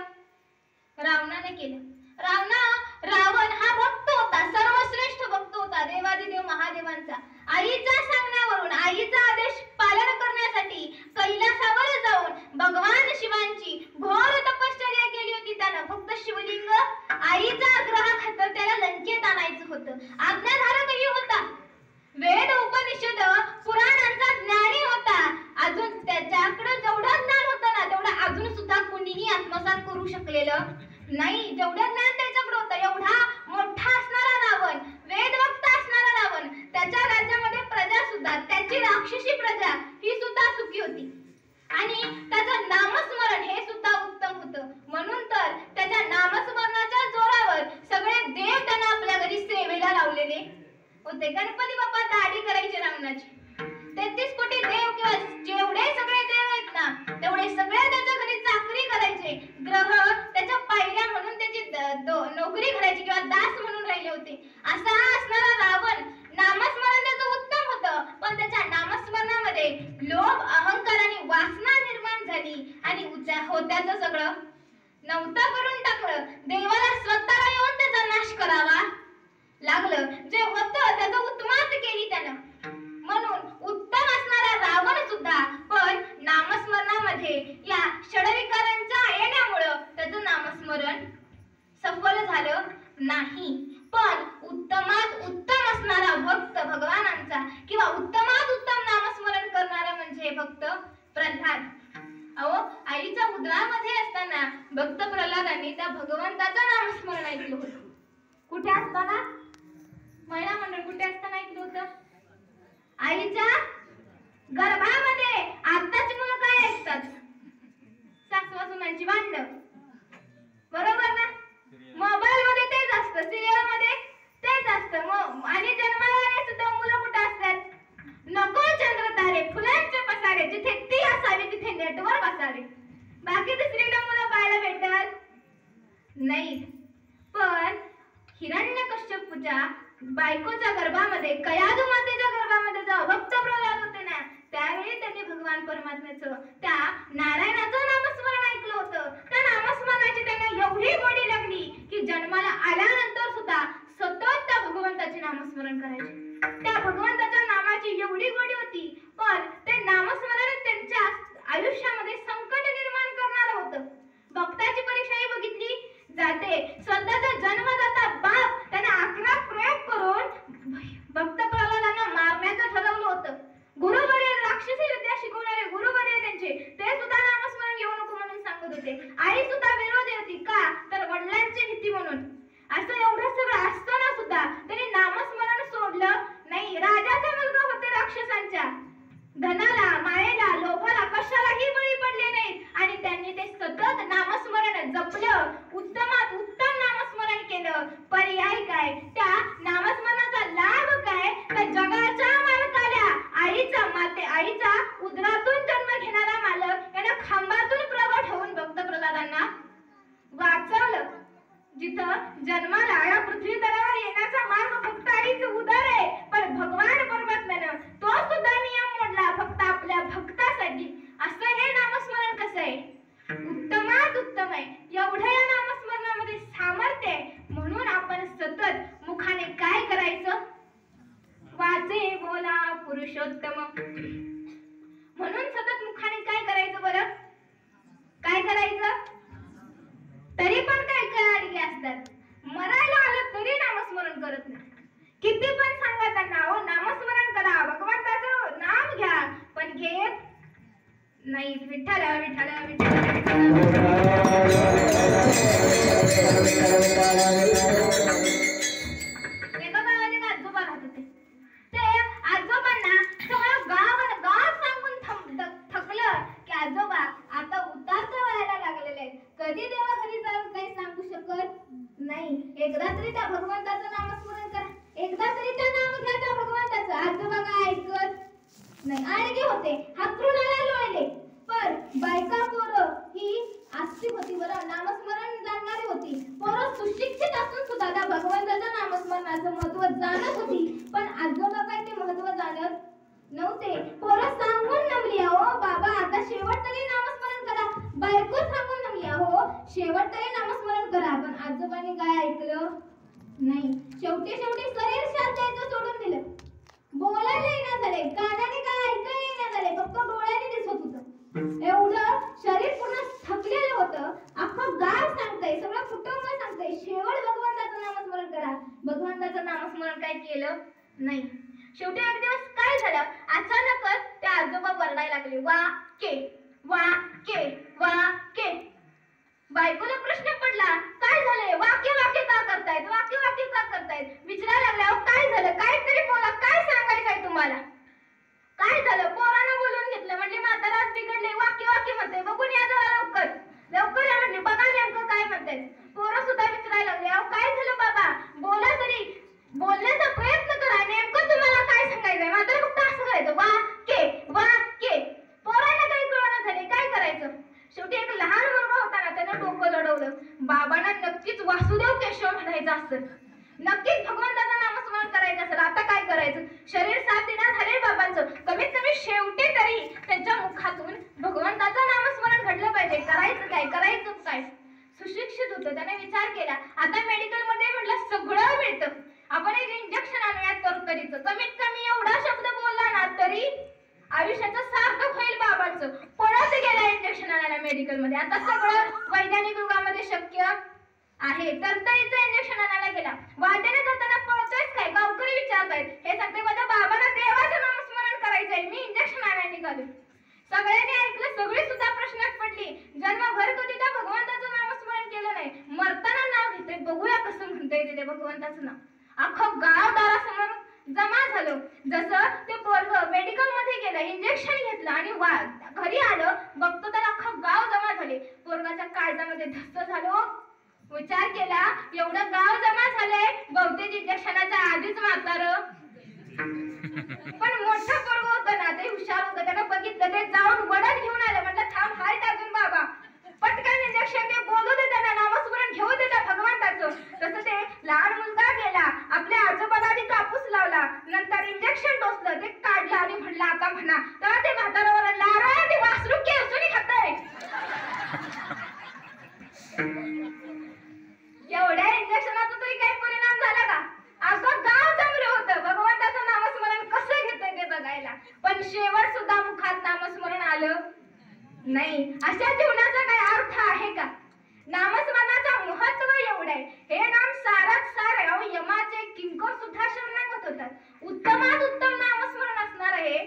रावणाने केलं. रावण हा भक्त होता, सर्वश्रेष्ठ भक्त होता देवादिदेव महादेवांचा. आईच्या सांगण्यावरून आईचा आदेश पालन करण्यासाठी कैलासावर जाऊन भगवान शिवांची घोर तपश्चर्या केली होती. त्यानं फक्त शिवलिंग आईचा आग्रहाखातर त्याला लंकेत आणायचं होतं. आज्ञाधारकही होता, वेद उपनिषद पुराणांचा ज्ञानी केलं? नाही, जेवढं ज्ञान त्याच्याकडे होतं एवढा मोठा असणारा रावण, वेदवक्ता असणारा रावण, त्याच्या राज्यामध्ये प्रजा सुद्धा, त्याची राक्षसी प्रजा ही सुद्धा सुखी होती आणि त्याचं नामस्मरण हे सुद्धा उत्तम होतं. म्हणून तर त्याच्या नामस्मरणाच्या जोरावर सगळे देव त्यांना आपल्या घरी सेवेला लावलेले होते. गणपती बाप्पा दाढी करायचे रावणाची. 33 कोटी देव किंवा जेवढे सगळे देव आहेत ना तेवढे सगळे त्याच्या घरी चाकरी करायचे. ग्रह त्याच्या पायऱ्या म्हणून त्याची नोकरी करायची किंवा दास म्हणून राहिले होते. असा असणारा रावण नामस्मरण त्याचं उत्तम होतं, पण त्याच्या नामस्मरणामध्ये लोभ, अहंकार आणि वासना निर्माण झाली आणि होत्याचं सगळं नव्हतं करून टाकलं. देवाला स्वतःला येऊन त्याचा नाश करावा लागलं. जे होतं त्याचं उत्मात केली त्यानं. म्हणून उत्तम असणारा रावण सुद्धा पण नामस्मरणामध्ये या षडविकारांच्या येण्यामुळं त्याचं नामस्मरण सफल झालं नाही. पण उत्तमात उत्तम असणारा भक्त भगवानांचा किंवा उत्तमात उत्तम नामस्मरण करणारा म्हणजे भक्त प्रल्हाद. अहो, आईच्या उदरामध्ये असताना भक्त प्रल्हादांनी त्या भगवंताचं नामस्मरण ऐकलं होतं. कुठे असताना? महिला मंडळ कुठे असताना ऐकलं होतं? आईच्या गर्भामध्ये. आताची मुलं काय ऐकतात? सासू-सासूंची भांडणं, बरोबर ना? मोबाईल मध्ये तेच असतं, सिरियल मध्ये तेच असतं. आणि जन्माला सुद्धा मुलं कुठे असतात? नको चंद्र तारे, फुलांचे पसारे, जिथे ती असावी तिथे नेटवर्क असावे. बाकी दुसरीकडे मुलं पाहायला भेटतात नाही. पण हिरण्यकश्यपूच्या बायकोच्या गर्भामध्ये, कयाधू मातेच्या गर्भामध्ये जेव्हा भक्त प्रल्हाद होते ना त्यावेळी त्यांनी भगवान परमात्म्याचं, त्या नारायणाचं नामस्मरण ऐकलं होतं. त्या नामस्मरणाची त्यांना एवढी गोडी लागली की जन्माला आल्यानंतर सुद्धा सतत त्या भगवंताचे नामस्मरण करायचे. त्या भगवंताच्या नामाची एवढी गोडी होती, पण ते नामस्मरण त्यांच्या आयुष्यामध्ये संकट निर्माण करणारं होतं. भक्ताची परीक्षाही बघितली जाते. स्वतःचा जन्मदाता बाप त्याने 11 प्रयोग करून भक्त प्रल्हादांना मारण्याचं ठरवलं होतं. गुरुवर्य, राक्षसी विद्या शिकवणारे गुरुवर्य त्यांचे, ते सुद्धा नामस्मरण घेऊ नको म्हणून सांगत होते. आई सुद्धा विरोधी होती. का? तर वडिलांची भीती म्हणून. असं एवढं सगळं असताना सुद्धा त्यांनी नामस्मरण सोडलं नाही. राजाचा मुलगा होते राक्षसांच्या. धनाला, मायेला, लोभाला कशालाही बळी पडले नाहीत आणि त्यांनी ते सतत नामस्मरण जपलं. उत्तमात उत्तम नामस्मरण केलं. पर्याय काय? त्या नामस्मरणाचा लाभ काय? तर जगाच्या मालकाला, आईचा उदरातून जन्म घेणारा मालक याने खांबातून प्रगट होऊन भक्त प्रल्हादांना वाचवलं. जिथं जन्माला या पृथ्वी तलावर येण्याचा मार्ग फक्त आईचं उदर आहे, पण भगवान परमात्म्यानं तो सुद्धा नियम मोडला फक्त आपल्या भक्तासाठी. असं हे नामस्मरण कसं आहे? उत्तमात उत्तम आहे. एवढं या नामस्मरणामध्ये सामर्थ्य आहे. म्हणून आपण सतत मुखाने काय करायचं? वाचे बोला पुरुषोत्तम. म्हणून सतत मुखाने काय करायचं बरं? काय करायचं? तरी पण काय अडगे असतात. मरायला आलं तरी नामस्मरण करत नाही. किती पण सांगा त्यांना, हो नामस्मरण करा, भगवंताचं नाम घ्या, पण घेत नाही. विठ्ठल विठ्ठल विठ्ठल. एका गावात एक आजोबा राहत होते. ते आजोबांना सगळं गाव सांगून थकलं की आजोबा आता उतारता व्हायला लागलेले आहेत. कधी देवा घरी जाऊन काही सांगू शकत नाही. एकदा तरी त्या भगवंताचं नामस्मरण करा, एकदा तरी त्या नाम घ्या त्या भगवंताचं. आजोबा काय ऐकत नाही. आडगे होते, हातरुणाला लोळले. पण बायका पोरं ही आस्तिक होती बरं, नामस्मरण जाणणारी होती. पोरं सुशिक्षित असून सुद्धा त्या भगवंताच्या नामस्मरणाचं महत्व जाणत होती. पण आजोबा काय ते महत्व जाणत नव्हते. पोरं सांगून नमली, अहो बाबा आता शेवट तरी नामस्मरण करा. बायको सांगून नमली, अहो शेवट तरी नामस्मरण करा. पण आजोबांनी काय ऐकलं नाही. शेवटी शरीर शांत द्यायचं सोडून दिलं. बोलायला येण्यात झाले, कानाने काय ऐकायला येण्यात झाले, फक्त डोळ्याने दिसत होतं. एवढं शरीर पूर्ण थकलेलं होतं. अख्खं गाव सांगतंय, सगळं कुटुंब सांगतंय शेवट भगवंताचं नामस्मरण करा. भगवंताचं नामस्मरण काय केलं नाही. शेवटी एक दिवस काय झालं, अचानकच ते आजोबा वरडायला लागले, वा के वा के वा के. बायकोला प्रश्न पडला, काय झालंय? वाक्य वाक्य का करतायत? वाक्य वाक्य का करतायत? विचारायला लागल्या, काय झालं? काहीतरी बोला, काय सांगायचंय तुम्हाला? काय झालं? पोरानं बोलून घेतलं, म्हणजे म्हातारा आज बिघडले, वाक्य वाक्य म्हणते, बघून या जरा लवकर लवकर या, म्हणजे बघा नेमकं काय म्हणतायत. पोरं सुद्धा विचारायला लागले, अहो काय झालं बाबा? बोला तरी, बोलण्याचा प्रयत्न करा, नेमकं तुम्हाला काय सांगायचंय? म्हातारा फक्त असं करायचं, वाक्य वाक्य. पोरांना काही कळना झाले, काय करायचं? शेवटी एक लहान मुलगा होता ना, त्यानं डोकं लढवलं, बाबांना नक्कीच वासुदेव केशव म्हणायचं असतं, नक्कीच भगवंताचं नामस्मरण करायचं असेल. आता काय करायचं? शरीर साथ देण्यास झाले बाबांचं, कमीत कमी शेवटी तरी त्यांच्या मुखातून भगवंताचं नामस्मरण घडलं पाहिजे. करायचं काय? करायचं काय? सुशिक्षित होतं, त्याने विचार केला, आता मेडिकल मध्ये म्हटलं सगळं मिळतं, आपण एक इंजेक्शन आणूयात तरतरीचं. कमीत कमी एवढा शब्द बोलला ना तरी आयुष्याचं सार्थक होईल बाबांचं. पळत गेला इंजेक्शन आणायला मेडिकल मध्ये. आता सगळं वैज्ञानिक युगामध्ये शक्य आहे. तरतरीचं इंजेक्शन आणायला गेला, वाटेने जाताना पळतोयच काय? गावकरी विचारतायत, हे सांगते माझ्या बाबांना देवाचं नामस्मरण करायचंय, मी इंजेक्शन आणायला निघालो. सगळ्यांनी ऐकलं, सगळी सुद्धा प्रश्नात पडली. जन्मभर कधी त्या भगवंताचं नामस्मरण केलं नाही, मरताना नाव घेते, बघूया कसं म्हणता येते ते भगवंताचं नाव. अख्खं गाव दारासमोर जमा झालं. जसं ते पोरगं मेडिकल मध्ये गेलं, इंजेक्शन घेतलं आणि घरी आलं, बघतो तर अख्खं गाव जमा झाले. पोरगाच्या काळजामध्ये धस्स झालं. विचार केला, एवढं गाव जमा झालंय, बहुतेक इंजेक्शनाच्या आधीच म्हातारं. पण मोठं पोरगं होतं ना, ते हुशार होतं, त्यानं बघितलं, ते जाऊन वडण घेऊन आलं. म्हटलं थांब, हाय अजून बाबा, पटकन इंजेक्शन ते बोलू दे, त्यांना नामस्मरण घेऊ दे त्या भगवंताचं. तसं ते लहान मुलगा गेला, आपल्या आजोबाला आधी कापूस लावला, नंतर इंजेक्शन टोचलं, ते काढलं आणि म्हणलं आता म्हणा. तेव्हा ते म्हातारावर नारायण, ते वासरू केसुनी खातंय. एवढ्या इंजेक्शनाचा तरी काही परिणाम झाला का? असं गाव जमलं होतं भगवंताचं नामस्मरण कसं घेतंय ते बघायला. पण शेवट सुद्धा मुखात नामस्मरण आलं नाही. अशा जीवनाचा काय अर्थ आहे का? नामस्मरणाचं महत्व एवढं आहे. हे नाम सारात सार आहे. अहो यमाचे किंकर सुद्धा शरणागत होतात. उत्तमात उत्तम नामस्मरण असणार आहे.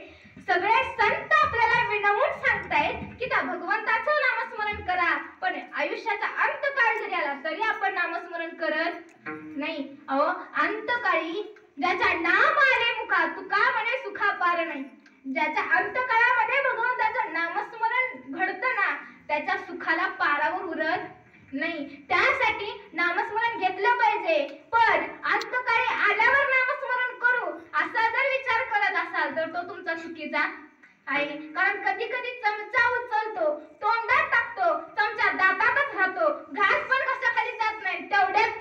सगळे संत आपल्याला विनवून सांगतायत की त्या भगवंताचं नामस्मरण करा, पण आयुष्याचा अंतकाळ जरी आला तरी आपण नामस्मरण करत नाही. अहो अंतकाळी ज्याच्या नाम आले मुखा, तुका म्हणे सुखा पार नाही. ज्याच्या अंतकाळामध्ये भगवंताचं नामस्मरण घडतं ना, त्याच्या सुखाला पारावर उरत नाही. त्यासाठी नामस्मरण घेतलं पाहिजे, पण अंतकाळी आल्यावर नामस्मरण करू असा जर विचार करत असाल तर तो तुमचा चुकीचा आहे. कारण कधी कधी चमचा उचलतो, तोंडात टाकतो, चमचा दातातच राहतो, घास पण घशाखाली जात नाही, तेवढ्यात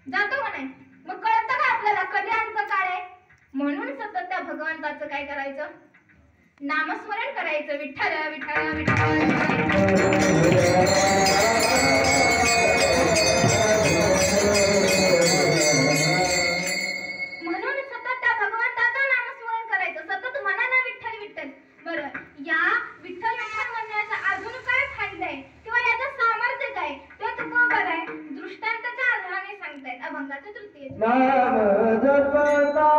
जातो का नाही? मग कळतं का आपल्याला कधी अंतकाळ आहे? म्हणून सतत त्या भगवंताचं काय करायचं? नामस्मरण करायचं. विठ्ठल विठ्ठल विठ्ठल. म्हणून सतत त्या भगवंताचं नामस्मरण करायचं, सतत मनानं विठ्ठल विठ्ठल. बरं, या विठ्ठल विठ्ठल म्हणण्याचा अजून काय फायदा आहे किंवा याचं सामर्थ्य काय ते तुकोबर आहे दृष्टांताच्या आधाराने सांगतायत. अभंगाचे तृतीय नाम जपता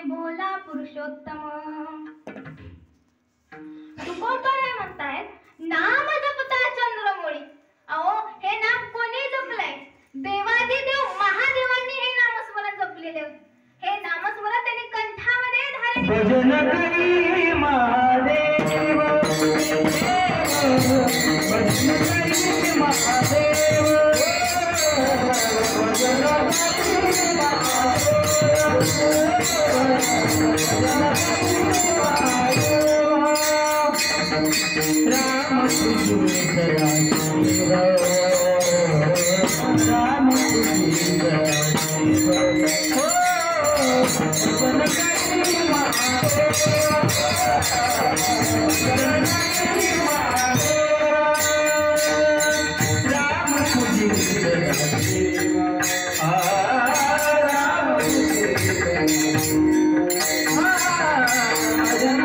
भोला पुरुषोत्तम. तुकोबाराय म्हणतायत नाम जपता चंद्रमौळी. अहो हे नाम कोणी जपलंय? देवादिदेव महादेवांनी हे नामस्मरण जपलेले. हे नामस्मरण त्यांनी कंठामध्ये धारण भजन करी महादेव भजन करी महादेव भजन करी राम तुझे दया राम तुझे दया भजन करी महादेव राम तुझे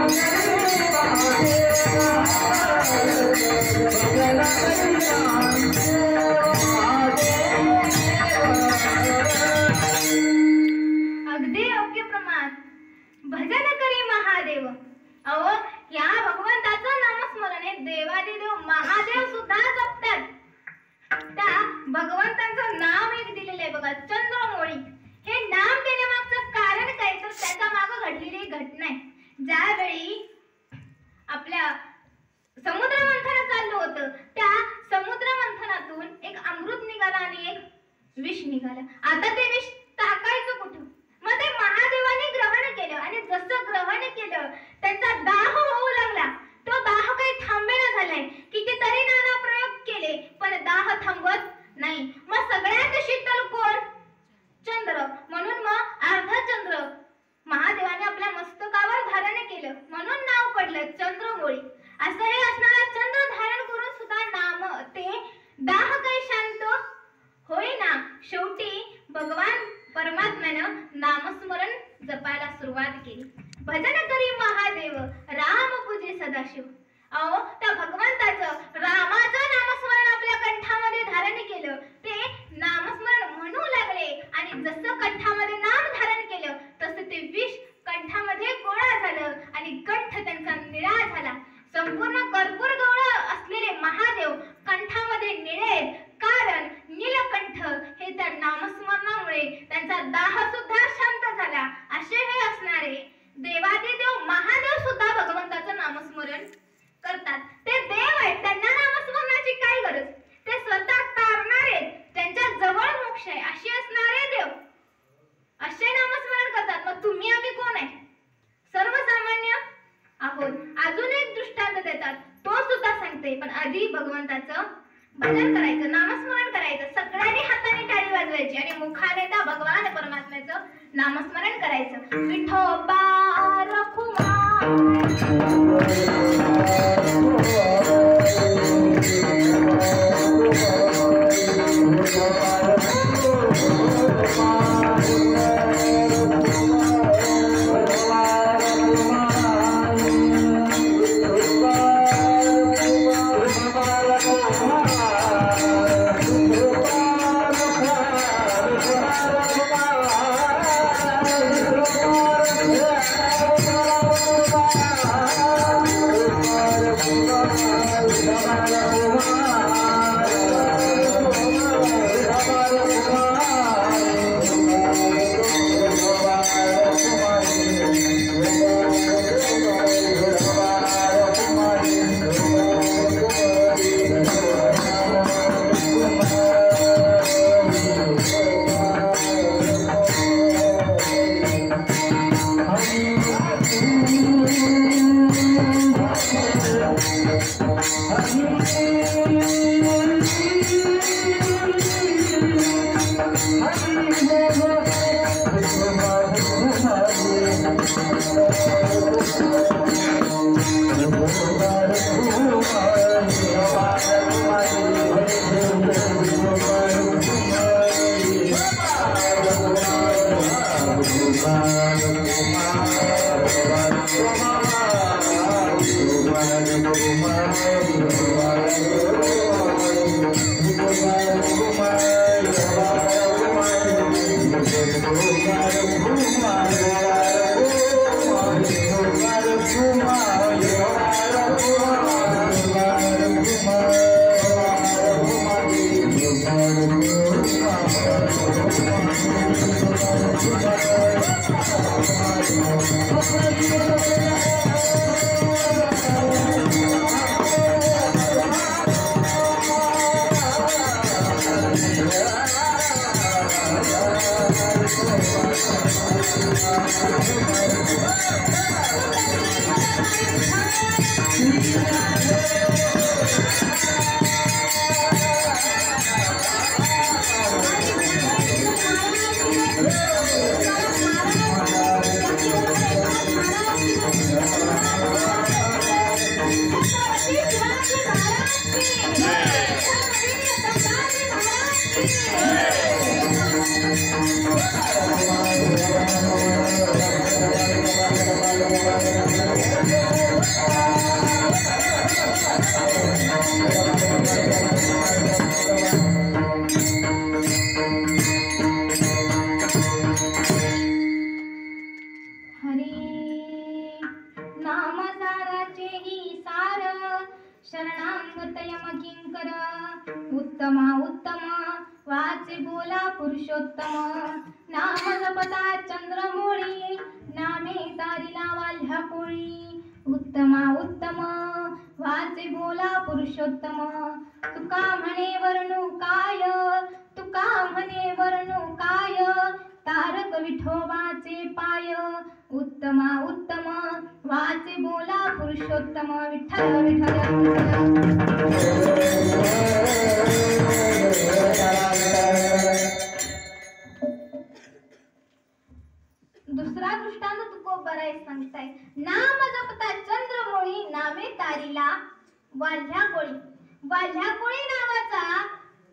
दया अगदी योग्य प्रमाण. भजन करी महादेव. अहो या भगवंताचं नामस्मरण हे देवादिदेव महादेव सुद्धा जपतात. त्या भगवंताचं नाव एक दिलेलं आहे बघा, चंद्रमौळी. हे नाम देण्यामागचं कारण काय तर त्याच्या मागे घडलेली एक घटना आहे. ज्यावेळी आपल्या समुद्र मंथन चाललं होतं, त्या समुद्र मंथनातून एक अमृत निघालं आणि एक विष निघालं. आता ते विष टाकायचं कुठं? मग ते महादेवाने ग्रहण केलं आणि जसं ग्रहण केलं त्यांचा दाह होऊ लागला. तो दाह काही थांबेना झालाय. कितीतरी नाना प्रयोग केले पण दाह थांबत नाही. मग सगळ्यात शीतल कोण? चंद्र. म्हणून मग अर्धा चंद्र महादेवाने आपल्या मस्तकावर धारण केलं म्हणून नाव पडलं चंद्रमौळी. असं हे असणारा चंद्र धारण करून सुद्धा नाम ते दाह काही शांत होईना. शेवटी भगवान परमात्म्यानं नामस्मरण जपायला सुरुवात केली. भजन करी महादेव राम पूजे सदाशिव. अहो त्या भगवंताचं रामाचं नामस्मरण आपल्या कंठामध्ये धारण केलं. ते नामस्मरण म्हणू लागले आणि जसं कंठामध्ये नाम धारण केलं तसं ते विष कंठामध्ये गोळा झालं आणि कंठ त्यांचा निळा झाला. संपूर्ण कर्पूर गौळ असलेले महादेव कंठामध्ये निळे, कारण नीलकंठ हे त्या नामस्मरणामुळे त्यांचा दाह सुद्धा शांत झाला. असे हे असणारे देवादिदेव महादेव सुद्धा भगवंताचं नामस्मरण करतात. ते देव आहेत, त्यांना नामस्मरणाची काय गरज? ते स्वतः तारणारे, त्यांच्या जवळ मोक्ष आहे असे असणारे देव असे नामस्मरण करतात. मग तुम्ही आम्ही कोण आहे? सर्वसामान्य आहोत. अजून एक दृष्टांत देतात, तो सुद्धा सांगते. पण आधी भगवंताचं भजन करायचं, नामस्मरण करायचं. सगळ्यांनी हाताने टाळी वाजवायची आणि मुखाने त्या भगवान परमात्म्याचं नामस्मरण करायचं. विठोबा रखुमाई उत्तमा उत्तम वाचे बोला पुरुषोत्तम नाम जपता चंद्रमोळी नामे तारिला वाल्ह्या पोळी उत्तमा उत्तम वाचे बोला पुरुषोत्तम तुका म्हणे वर्णू काय तुका म्हणे वर्णू काय तारक विठोबाचे पाय उत्तमा उत्तम वाचे बोला पुरुषोत्तम विठ्ठल विठ्ठल दुसरा दृष्टांत तुकोबराय सांगताय नाम जपता चंद्रमोळी नावे तारिला वाल्ह्या कोळी. वाल्ह्या कोळी नावाचा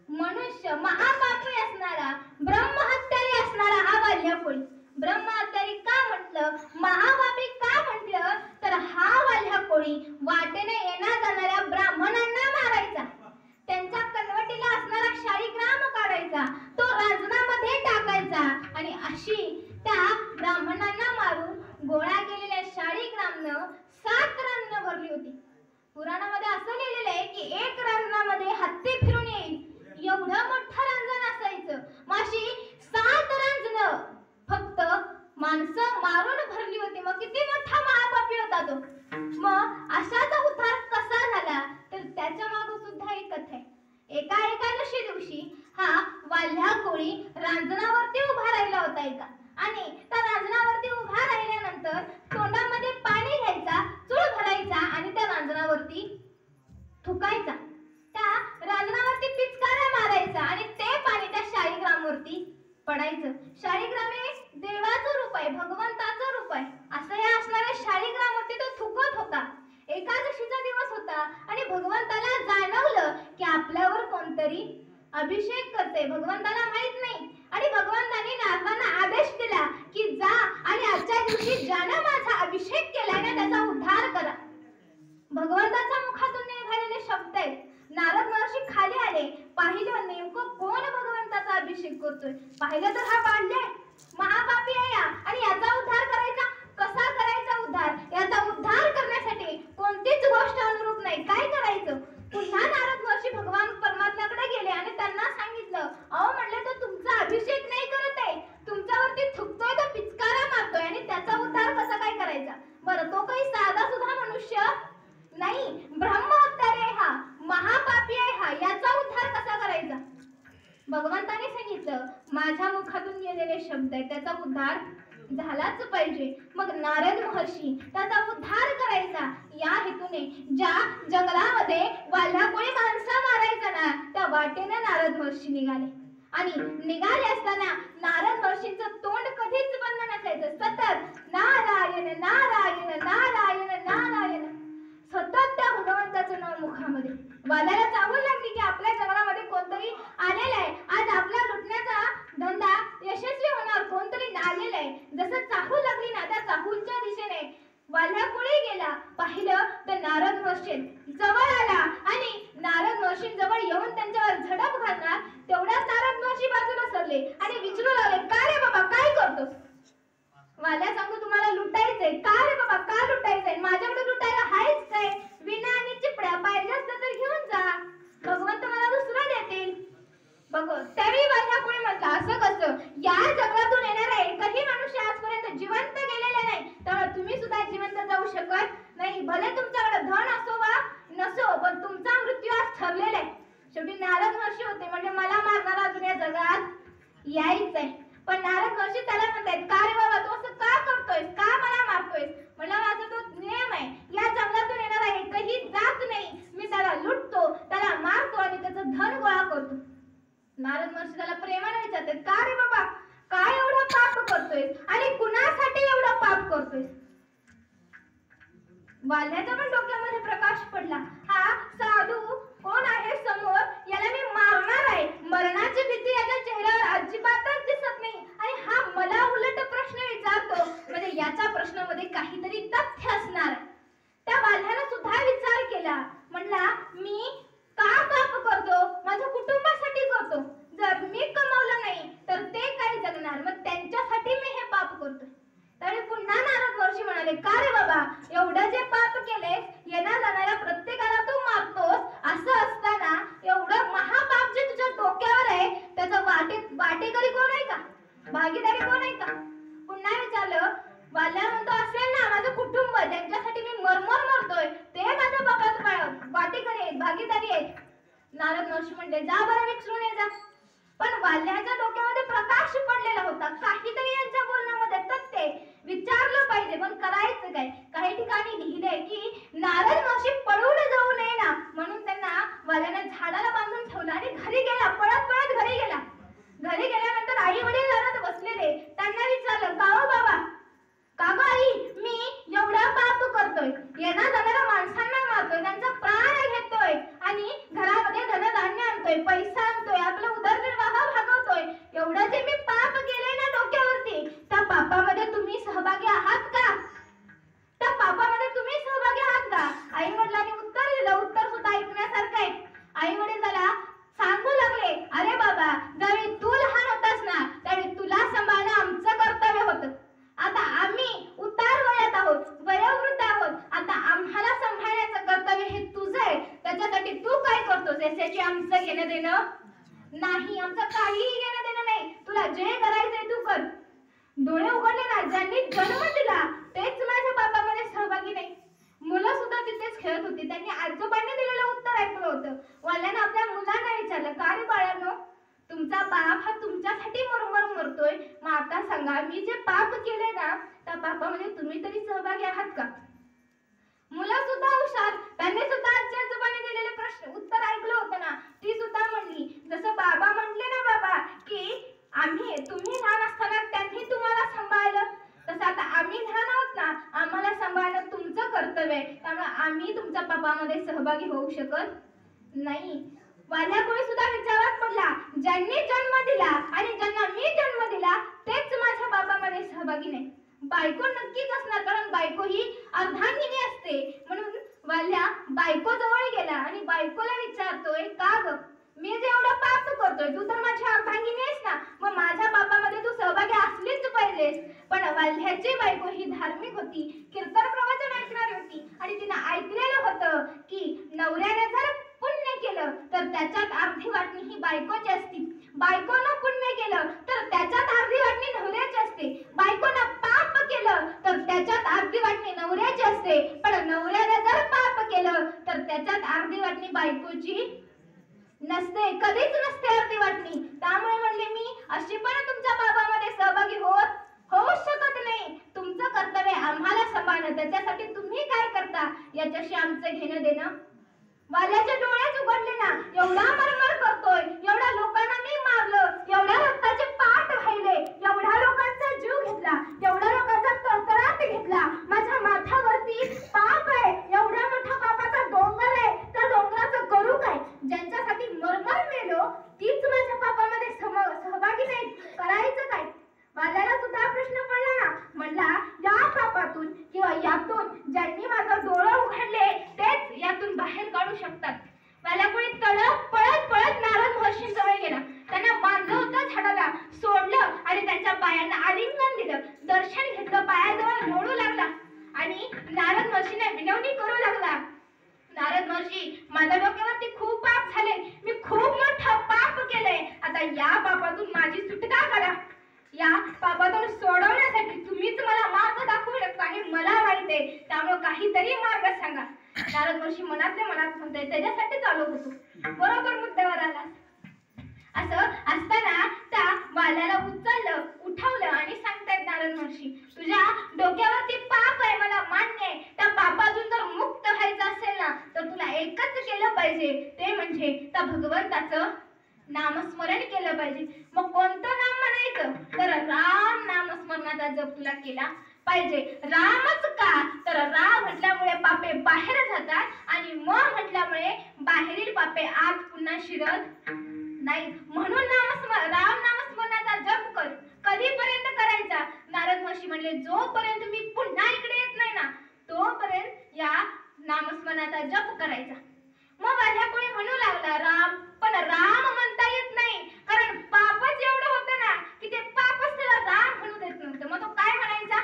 मनुष्य महापापी असणारा ब्रह्महत्यारी असणारा हा वाल्ह्या कोळी. ब्रह्महत्यारी का म्हटलं, महापापी का म्हटलं तर हा वाल्ह्या कोळी वाटेने येण्या जाणाऱ्या ब्राह्मणांना मारायचा, त्यांच्या कनवटीला असणारा शाळीग्राम काढायचा, तो रांजणामध्ये टाकायचा आणि अशी त्या ब्राह्मणांना मारून गोळा केलेल्या शाळीग्रामनं 7 रांजणं भरली होती. पुराणामध्ये असं लिहिलेलं आहे की एक रांजणामध्ये हत्ती फिरून येईल एवढं मोठं रांजण असायचं. माशी 7 रांजणं फक्त माणसं मारून भरली होती. मग किती मोठा महापापी होता तो. मग अशाचा उद्धार कसा झाला तर त्याच्या मागे सुद्धा एक कथा आहे. एका एकादशी दिवशी हा वाल्ह्या कोळी रांजणावरती उभा राहिला होता एका, आणि त्या रांजणावरती उभा राहिल्यानंतर तोंडामध्ये पाणी घ्यायचा, चूळ भरायचा आणि त्या रांजणावरती थुकायचा, त्या रांजणावरती पिचकारा मारायचा आणि ते पाणी त्या शाळीग्रामवरती पडायचं. शाळीग्राम हे देवाचं रूप आहे, भगवंताचं रूप आहे. असं या असणाऱ्या शाळीग्रामवरती तो थुकत होता. एकादशीचा दिवस होता आणि भगवंताला जाणवलं की आपल्यावर कोणतरी अभिषेक करते. भगवंताला माहित नाही आणि भगवंताने नारदांना आदेश दिला की जा आणि आजच्या दिवशी ज्यानं माझा अभिषेक केलाय ना त्याचा उद्धार करा. भगवंताच्या मुखातून निघालेले शब्द आहेत. नारद महर्षी खाली आले, पाहिलं नेमकं कोण भगवंताचा अभिषेक करतोय. पाहिलं तर हा पाडलाय, महापापी आहे या, आणि याचा उद्धार करायचा. कसा करायचा उद्धार? याचा उद्धार करण्यासाठी कोणतीच गोष्ट अनुरूप नाही. काय करायचं? पुन्हा नारद महर्षी भगवान परमात्म्याकडे गेले आणि त्यांना सांगितलं, अहो म्हणले तो तुमचा अभिषेक नाही करत आहे, तुमच्यावरती थुकतोय, तो पिचकारा मारतोय आणि त्याचा उद्धार कसा काय करायचा? बरं, तो काही साधा सुद्धा मनुष्य नाही, ब्रह्महत्यारी आहे हा, महापापी आहे हा, याचा उद्धार कसा करायचा? भगवंताने सांगितलं माझ्या मुखातून गेलेले शब्द आहेत, त्याचा उद्धार झालाच पाहिजे. मग नारद महर्षी त्याचा उद्धार करायचा या हेतूने ज्या जंगलामध्ये वाल्ह्याकोळी माणसं मारायचा ना त्या वाटेने नारद महर्षी निघाले. आणि निघाले असताना नारद महर्षींचं तोंड कधीच बंद नसायचं. सतत नारायण नारायण नारायण नारायण, सतत त्या भगवंताचं नाव मुखामध्ये. वाल्याला चाहूल लागली की आपल्या जंगलामध्ये कोणतरी आलेलं आहे, आज आपला लुटण्याचा धंदा यशस्वी होणार, कोणतरी आलेलं आहे. जसं चाहूल लागली ना त्या चाहूलच्या दिशेने वाल्ह्याकोळी गेला. पाहिलं तर नारद महर्षी जवळ आला आणि नारद महर्षींजवळ येऊन त्यांच्यावर झडप घालणार तेवढ्याच नारद महर्षी बाजूला सरले आणि विचारू लागले, का रे बाबा काय करतोस? वाल्या सांगू तुम्हाला लुटायचंय का नाही, भले तुमच्याकडे धन असो वा नसो, पण तुमचा मृत्यू आज ठरलेला आहे. शेवटी नारद महर्षी होते म्हणजे मला मारणारा अजून या जगात यायच आहे. पण नारद महर्षी त्याला म्हणतायत, का रे बाबा तू असं का करतोयस, का मला मारतोयस? म्हणलं माझा तो नियम आहे, या जंगलातून येणारा एकही जात नाही, मी त्याला लुटतो, त्याला मारतो आणि त्याचं धन गोळा करतो. नारद महर्षी त्याला प्रेमाने विचारतात, का रे बाबा काय एवढं पाप करतोयस आणि कुणासाठी एवढं पाप करतोयस? वाल्याच्या पण डोक्यामध्ये प्रकाश पडला. हा साधू कोण आहे समोर, याला मी मारणार आहे. मरणाची भीती याच्या चेहऱ्यावर अजिबातच दिसत नाही आणि हा मला उलट प्रश्न विचारतो, म्हणजे याच्या प्रश्नामध्ये काहीतरी तथ्य असणार. त्या वाल्यानं सुद्धा विचार केला, म्हणला मी का पाप करतो? माझ्या कुटुंबासाठी करतो. जर मी कमावलं नाही तर ते काय जगणार, मग त्यांच्यासाठी मी हे पाप करतोय. तरी पुन्हा नारद महर्षी म्हणाले, का रे बाबा एवढं जे पाप केलेस, येण्या जाणाऱ्या प्रत्येकाला तू मारतोस, असं असताना एवढं महापाप जे तुझ्या डोक्यावर आहे त्याचा वाटेकरी कोण आहे का, भागीदारी कोण आहे का? पुन्हा विचारलं. वाल्या म्हणतो, असेल ना माझं कुटुंब, ज्यांच्यासाठी मी मरमर मरतोय ते माझ्या पापात वाटेकरी आहेत, भागीदारी आहेत. नारद महर्षी म्हणले, जा बरं विचारून ये जा. पण वाल्याच्या डोक्यामध्ये प्रकाश पडलेला होता, काहीतरी यांच्या बोलण्यामध्ये तथ्य विचारलं पाहिजे, पण करायचं काय? काही ठिकाणी लिहिलंय की नारद महर्षी पळून जाऊ नये ना, म्हणून त्यांना वाल्याने झाडाला बांधून ठेवलं आणि घरी गेला, पळत पळत घरी गेला. घरी गेल्यानंतर आई वडील घरात बसलेले, त्यांना विचारलं, का बाबा, का गं आई, मी एवढा पाप करतोय, येणा जाणाऱ्या माणसांना मारतोय, त्यांचा प्राण घेतोय आणि घरामध्ये धनधान्य आणतोय, पैसा आणतोय, आपला उदरनिर्वाह भागवतोय, एवढं जे मी पाप केलंय ना डोक्यावरती, त्या पापामध्ये तुम्ही सहभागी आहात का? त्या पापामध्ये तुम्ही सहभागी आहात का? आई वडिलांनी उत्तर दिलं. उत्तर सुद्धा ऐकण्यासारखं आहे. आई वडील त्याला सांगू लागले, अरे बाबा ज्यावेळी तू लहान होतास ना त्यावेळी तुला सांभाळणं आमचं कर्तव्य होतं. आता आम्ही उतार वयात आहोत, वयोवृद्ध आहोत, आता आम्हाला सांभाळण्याचं कर्तव्य हे तुझं आहे. त्याच्यासाठी तू काय करतोस याच्याशी आमचं घेणं देणं नाही, आमचं काहीही घेणं देणं नाही. तुला जे करायचंय तू कर. डोळे उघडले ना, ज्यांनी जन्म दिला तेच माझ्या पापामध्ये सहभागी नाही. मुलं सुद्धा तिथेच खेळत होती, त्यांनी आजोबांनी दिलेलं उत्तर ऐकलं होतं. वाल्यानं आपल्या मुलांना विचारलं, का रे बाळांनो, तुमचा बाप हा तुमच्यासाठी मरमर मरतोय, मग आता सांगा मी जे पाप केले ना त्या पापामध्ये तुम्ही तरी सहभागी आहात का? मुलं सुद्धा हुशार, त्यांनी सुद्धा आजी आजोबांनी दिलेले प्रश्न उत्तर ऐकलं होतं ना. ती सुद्धा म्हणली, जसं बाबा म्हटले ना बाबा की तुम्ही लहान असताना त्यांनी तुम्हाला सांभाळलं, तसं आता आम्ही लहान आहोत ना, आम्हाला सांभाळणं तुमचं कर्तव्य आहे, त्यामुळे आम्ही तुमच्या पापामध्ये सहभागी होऊ शकत नाही. वाल्यापुढे सुद्धा विचारात पडला, ज्यांनी जन्म दिला आणि ज्यांना मी जन्म दिला तेच माझ्या पापामध्ये सहभागी नाही. बायको नक्कीच असणार, कारण बायको ही अर्धांगिनी असते. म्हणून वाल्या बायको जवळ गेला आणि बायकोला विचारतोय, का ग मी जे एवढं पाप करतोय, तू तर माझी अर्धांगिनी आहेस ना, मग माझ्या पापामध्ये तू सहभागी असलीच पाहिजेस. पण वाल्याची बायको ही धार्मिक होती, कीर्तन प्रवचन ऐकणारी होती आणि तिनं ऐकलेलं होतं की नवऱ्याने जर पुण्य केलं तर त्याच्यात अर्धी वाटणी ही बायकोची असते, बायकोनं पुण्य केलं तर त्याच्यात अर्धी वाटणी नवऱ्याची असते, बायकोनं पाप केलं तर त्याच्यात अर्धी वाटणी नवऱ्याची असते, पण नवऱ्याने जर पाप केलं तर त्याच्यात अर्धी वाटणी बायकोची नसते, कधीच नसते अर्धी वाटणी. त्यामुळे म्हणले मी अशी पण तुमच्या पापामध्ये सहभागी होऊ शकत नाही. तुमचं कर्तव्य आम्हाला सांभाळणं, त्याच्यासाठी तुम्ही काय करता याच्याशी आमचं घेणं देणं. वाल्याचे डोळेच उघडले ना, एवढा मरमर करतोय, एवढ्या लोकांना मी मारलं, एवढ्या रक्ताचे पाठ वाहिले, एवढ्या लोकांचा जीव घेतला, एवढ्या लोकांचा तळतळाट घेतला, माझ्या माथ्यावरती पाप आहे, एवढा मोठा पापाचा डोंगर आहे, त्या डोंगराचं करू काय? ज्यांच्यासाठी मरमर मेलो तीच माझ्या पापामध्ये सहभागी नाही, करायचं काय? वाल्याला सुद्धा प्रश्न पडला ना, म्हणला या पापातून किंवा यातून ज्यांनी माझं डोळं उघडले तेच यातून बाहेर काढू शकतात. वाल्यापुढे पळत पळत नारद महर्षींजवळ गेला, त्यांना बांधलं होतं झाडाला म्हणते, त्यामुळे काहीतरी मार्ग सांगा. नारद महर्षी मनातल्या मनात म्हणते, त्याच्यासाठी चालू होतो. बरोबर मुद्द्यावर आला. असं असताना त्या बाल्याला उचललं, उठवलं आणि सांगतायत नारद महर्षी, तुझ्या डोक्यावरती पाप आहे, मला मान्य आहे. त्या पापातून जर मुक्त व्हायचं असेल ना, तर तुला एकच केलं पाहिजे, ते म्हणजे त्या भगवंताचं नामस्मरण केलं पाहिजे. मग कोणतं नाम म्हणायचं? तर राम नामस्मरणाचा जप तुला केला पाहिजे. रामच का? तर राम म्हटल्यामुळे पापे बाहेर जातात आणि म म्हटल्यामुळे बाहेरील पापे आत पुन्हा शिरत नाही. म्हणून राम नामस्मरणाचा जप कर. कधीपर्यंत करायचा? नारद महर्षी म्हणले, जोपर्यंत मी पुन्हा इकडे येत नाही ना, तोपर्यंत या नामस्मरणाचा जप करायचा. मग माझ्या कोणी म्हणू लागला, राम, पण राम म्हणता येत नाही, कारण पापच एवढं होतं ना की ते पापच त्याला राम म्हणू देत नव्हतं. मग तो काय म्हणायचा?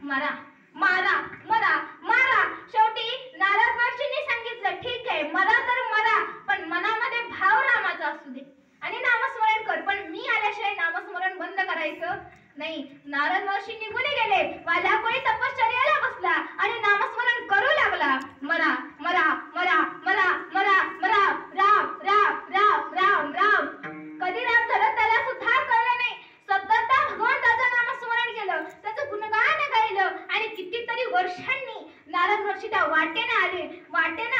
मरा, मारा, मरा, मारा. शेवटी नारद महर्षींनी सांगितलं, ठीक आहे, मरा तर मरा, पण मनामध्ये भाव रामाचा असू दे आणि नामस्मरण कर. पण मी आल्याशिवाय नामस्मरण बंद करायचं नाही. नारद महर्षी निघून गेले. वाल्या कोणी तपश्चर्याला बसला आणि नामस्मरण करू लागला. मरा, मरा, मरा, मरा, मरा, मरा, राम, राम, राम, राम, राम. कधी राम झालं त्याला सुद्धा कळलं नाही. सतत भगवंताचं नामस्मरण केलं, त्याचं गुणगान गायलं आणि कितीतरी वर्षांनी नारद महर्षी त्या वाटेने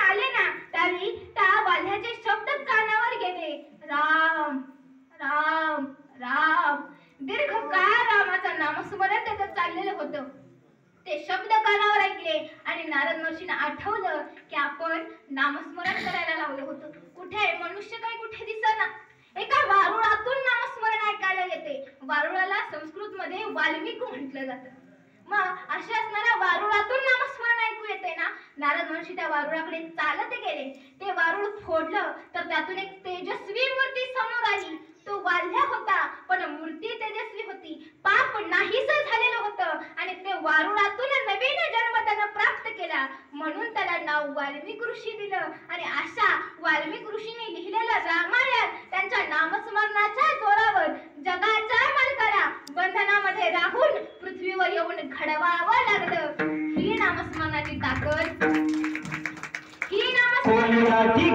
आले ना, त्यावेळी त्या वाल्याचे शब्द कानावर गेले, राम, राम, राम. दीर्घ काळ रामाचं नामस्मरण त्याचं चाललेलं होतं. ते शब्द कानावर ऐकले आणि नारद महर्षींना आठवलं की आपण नामस्मरण करायला लावलं होतं. कुठे मनुष्य काही कुठे दिसेना. एका वारुळातून नामस्मरण ऐकायला येते. वारुळाला संस्कृत मध्ये वाल्मिक म्हटलं जातं. मग अशा असणाऱ्या वारुळातून नामस्मरण ऐकू येते ना. नारद महर्षी त्या वारुळाकडे चालत गेले. ते वारुळ फोडलं तर त्यातून एक तेजस्वी मूर्ती समोर आली. तो वाल्य होता, पण मूर्ती तेजस्वी होती. पाप नाहीस झालेलं होतं आणि ते वारुळातून नवीन जन्म त्यानं प्राप्त केला. म्हणून त्याला नाव वाल्मिक ऋषी दिलं. आणि अशा वाल्मिक ऋषींनी लिहिलेलं रामायण त्यांच्या नामस्मरणाच्या जोरावर जगाच्या मालकाला बंधनामध्ये राहून पृथ्वीवर येऊन घडवावं लागलं. ही नामस्मरणाची ताकद, ही नामस्मरणाची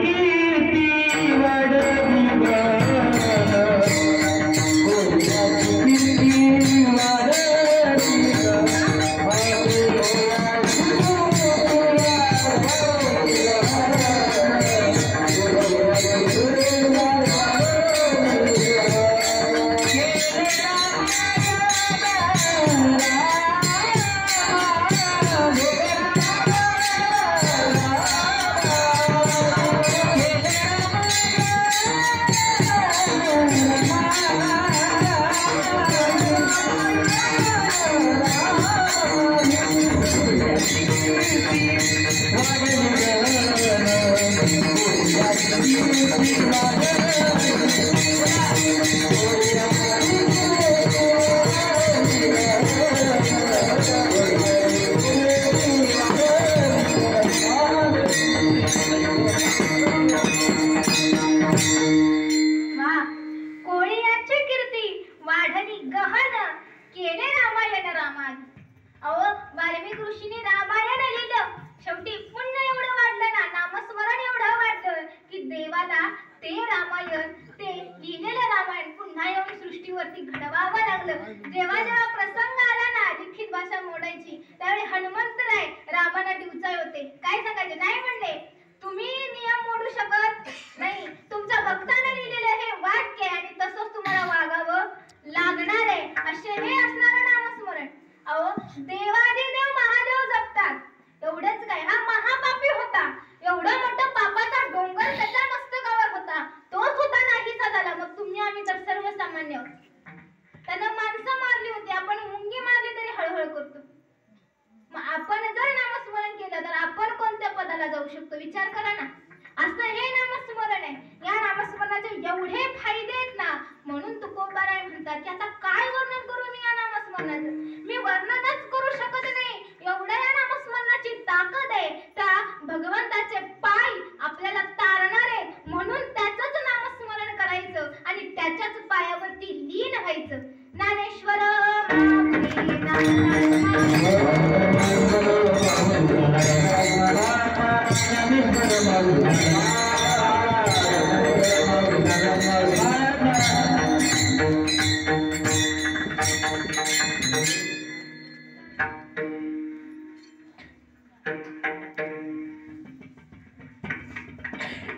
ज्ञानेश्वर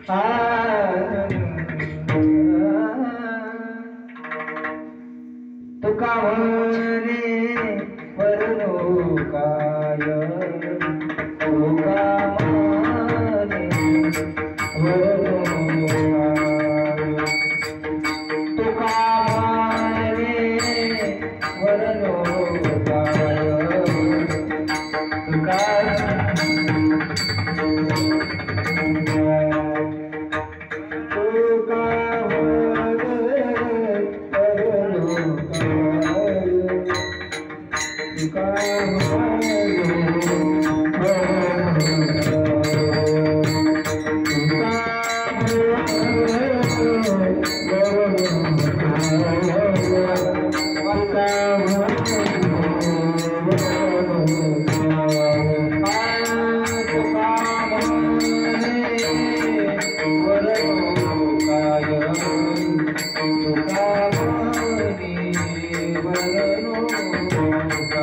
तुका म्हणे वरनो काय तुका म्हणे वरनो तुका म्हणे वरनो काय तुका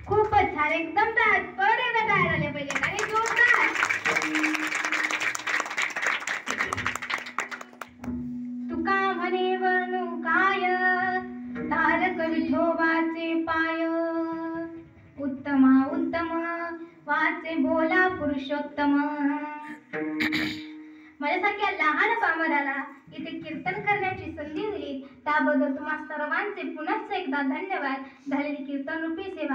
खूपच छान, एकदम कडे गायला आले पाहिजे आणि जोरदार. तुका म्हणे वर्णू काय तारक विठोबाचे पाय, उत्तमा उत्तम वाचे बोला पुरुषोत्तम. माझ्यासारख्या लहान पामराला इथे कीर्तन करण्याची संधी दिली त्याबद्दल तुम्हा सर्वांचे पुनश्च एकदा धन्यवाद. झालेली कीर्तन रूपी सेवा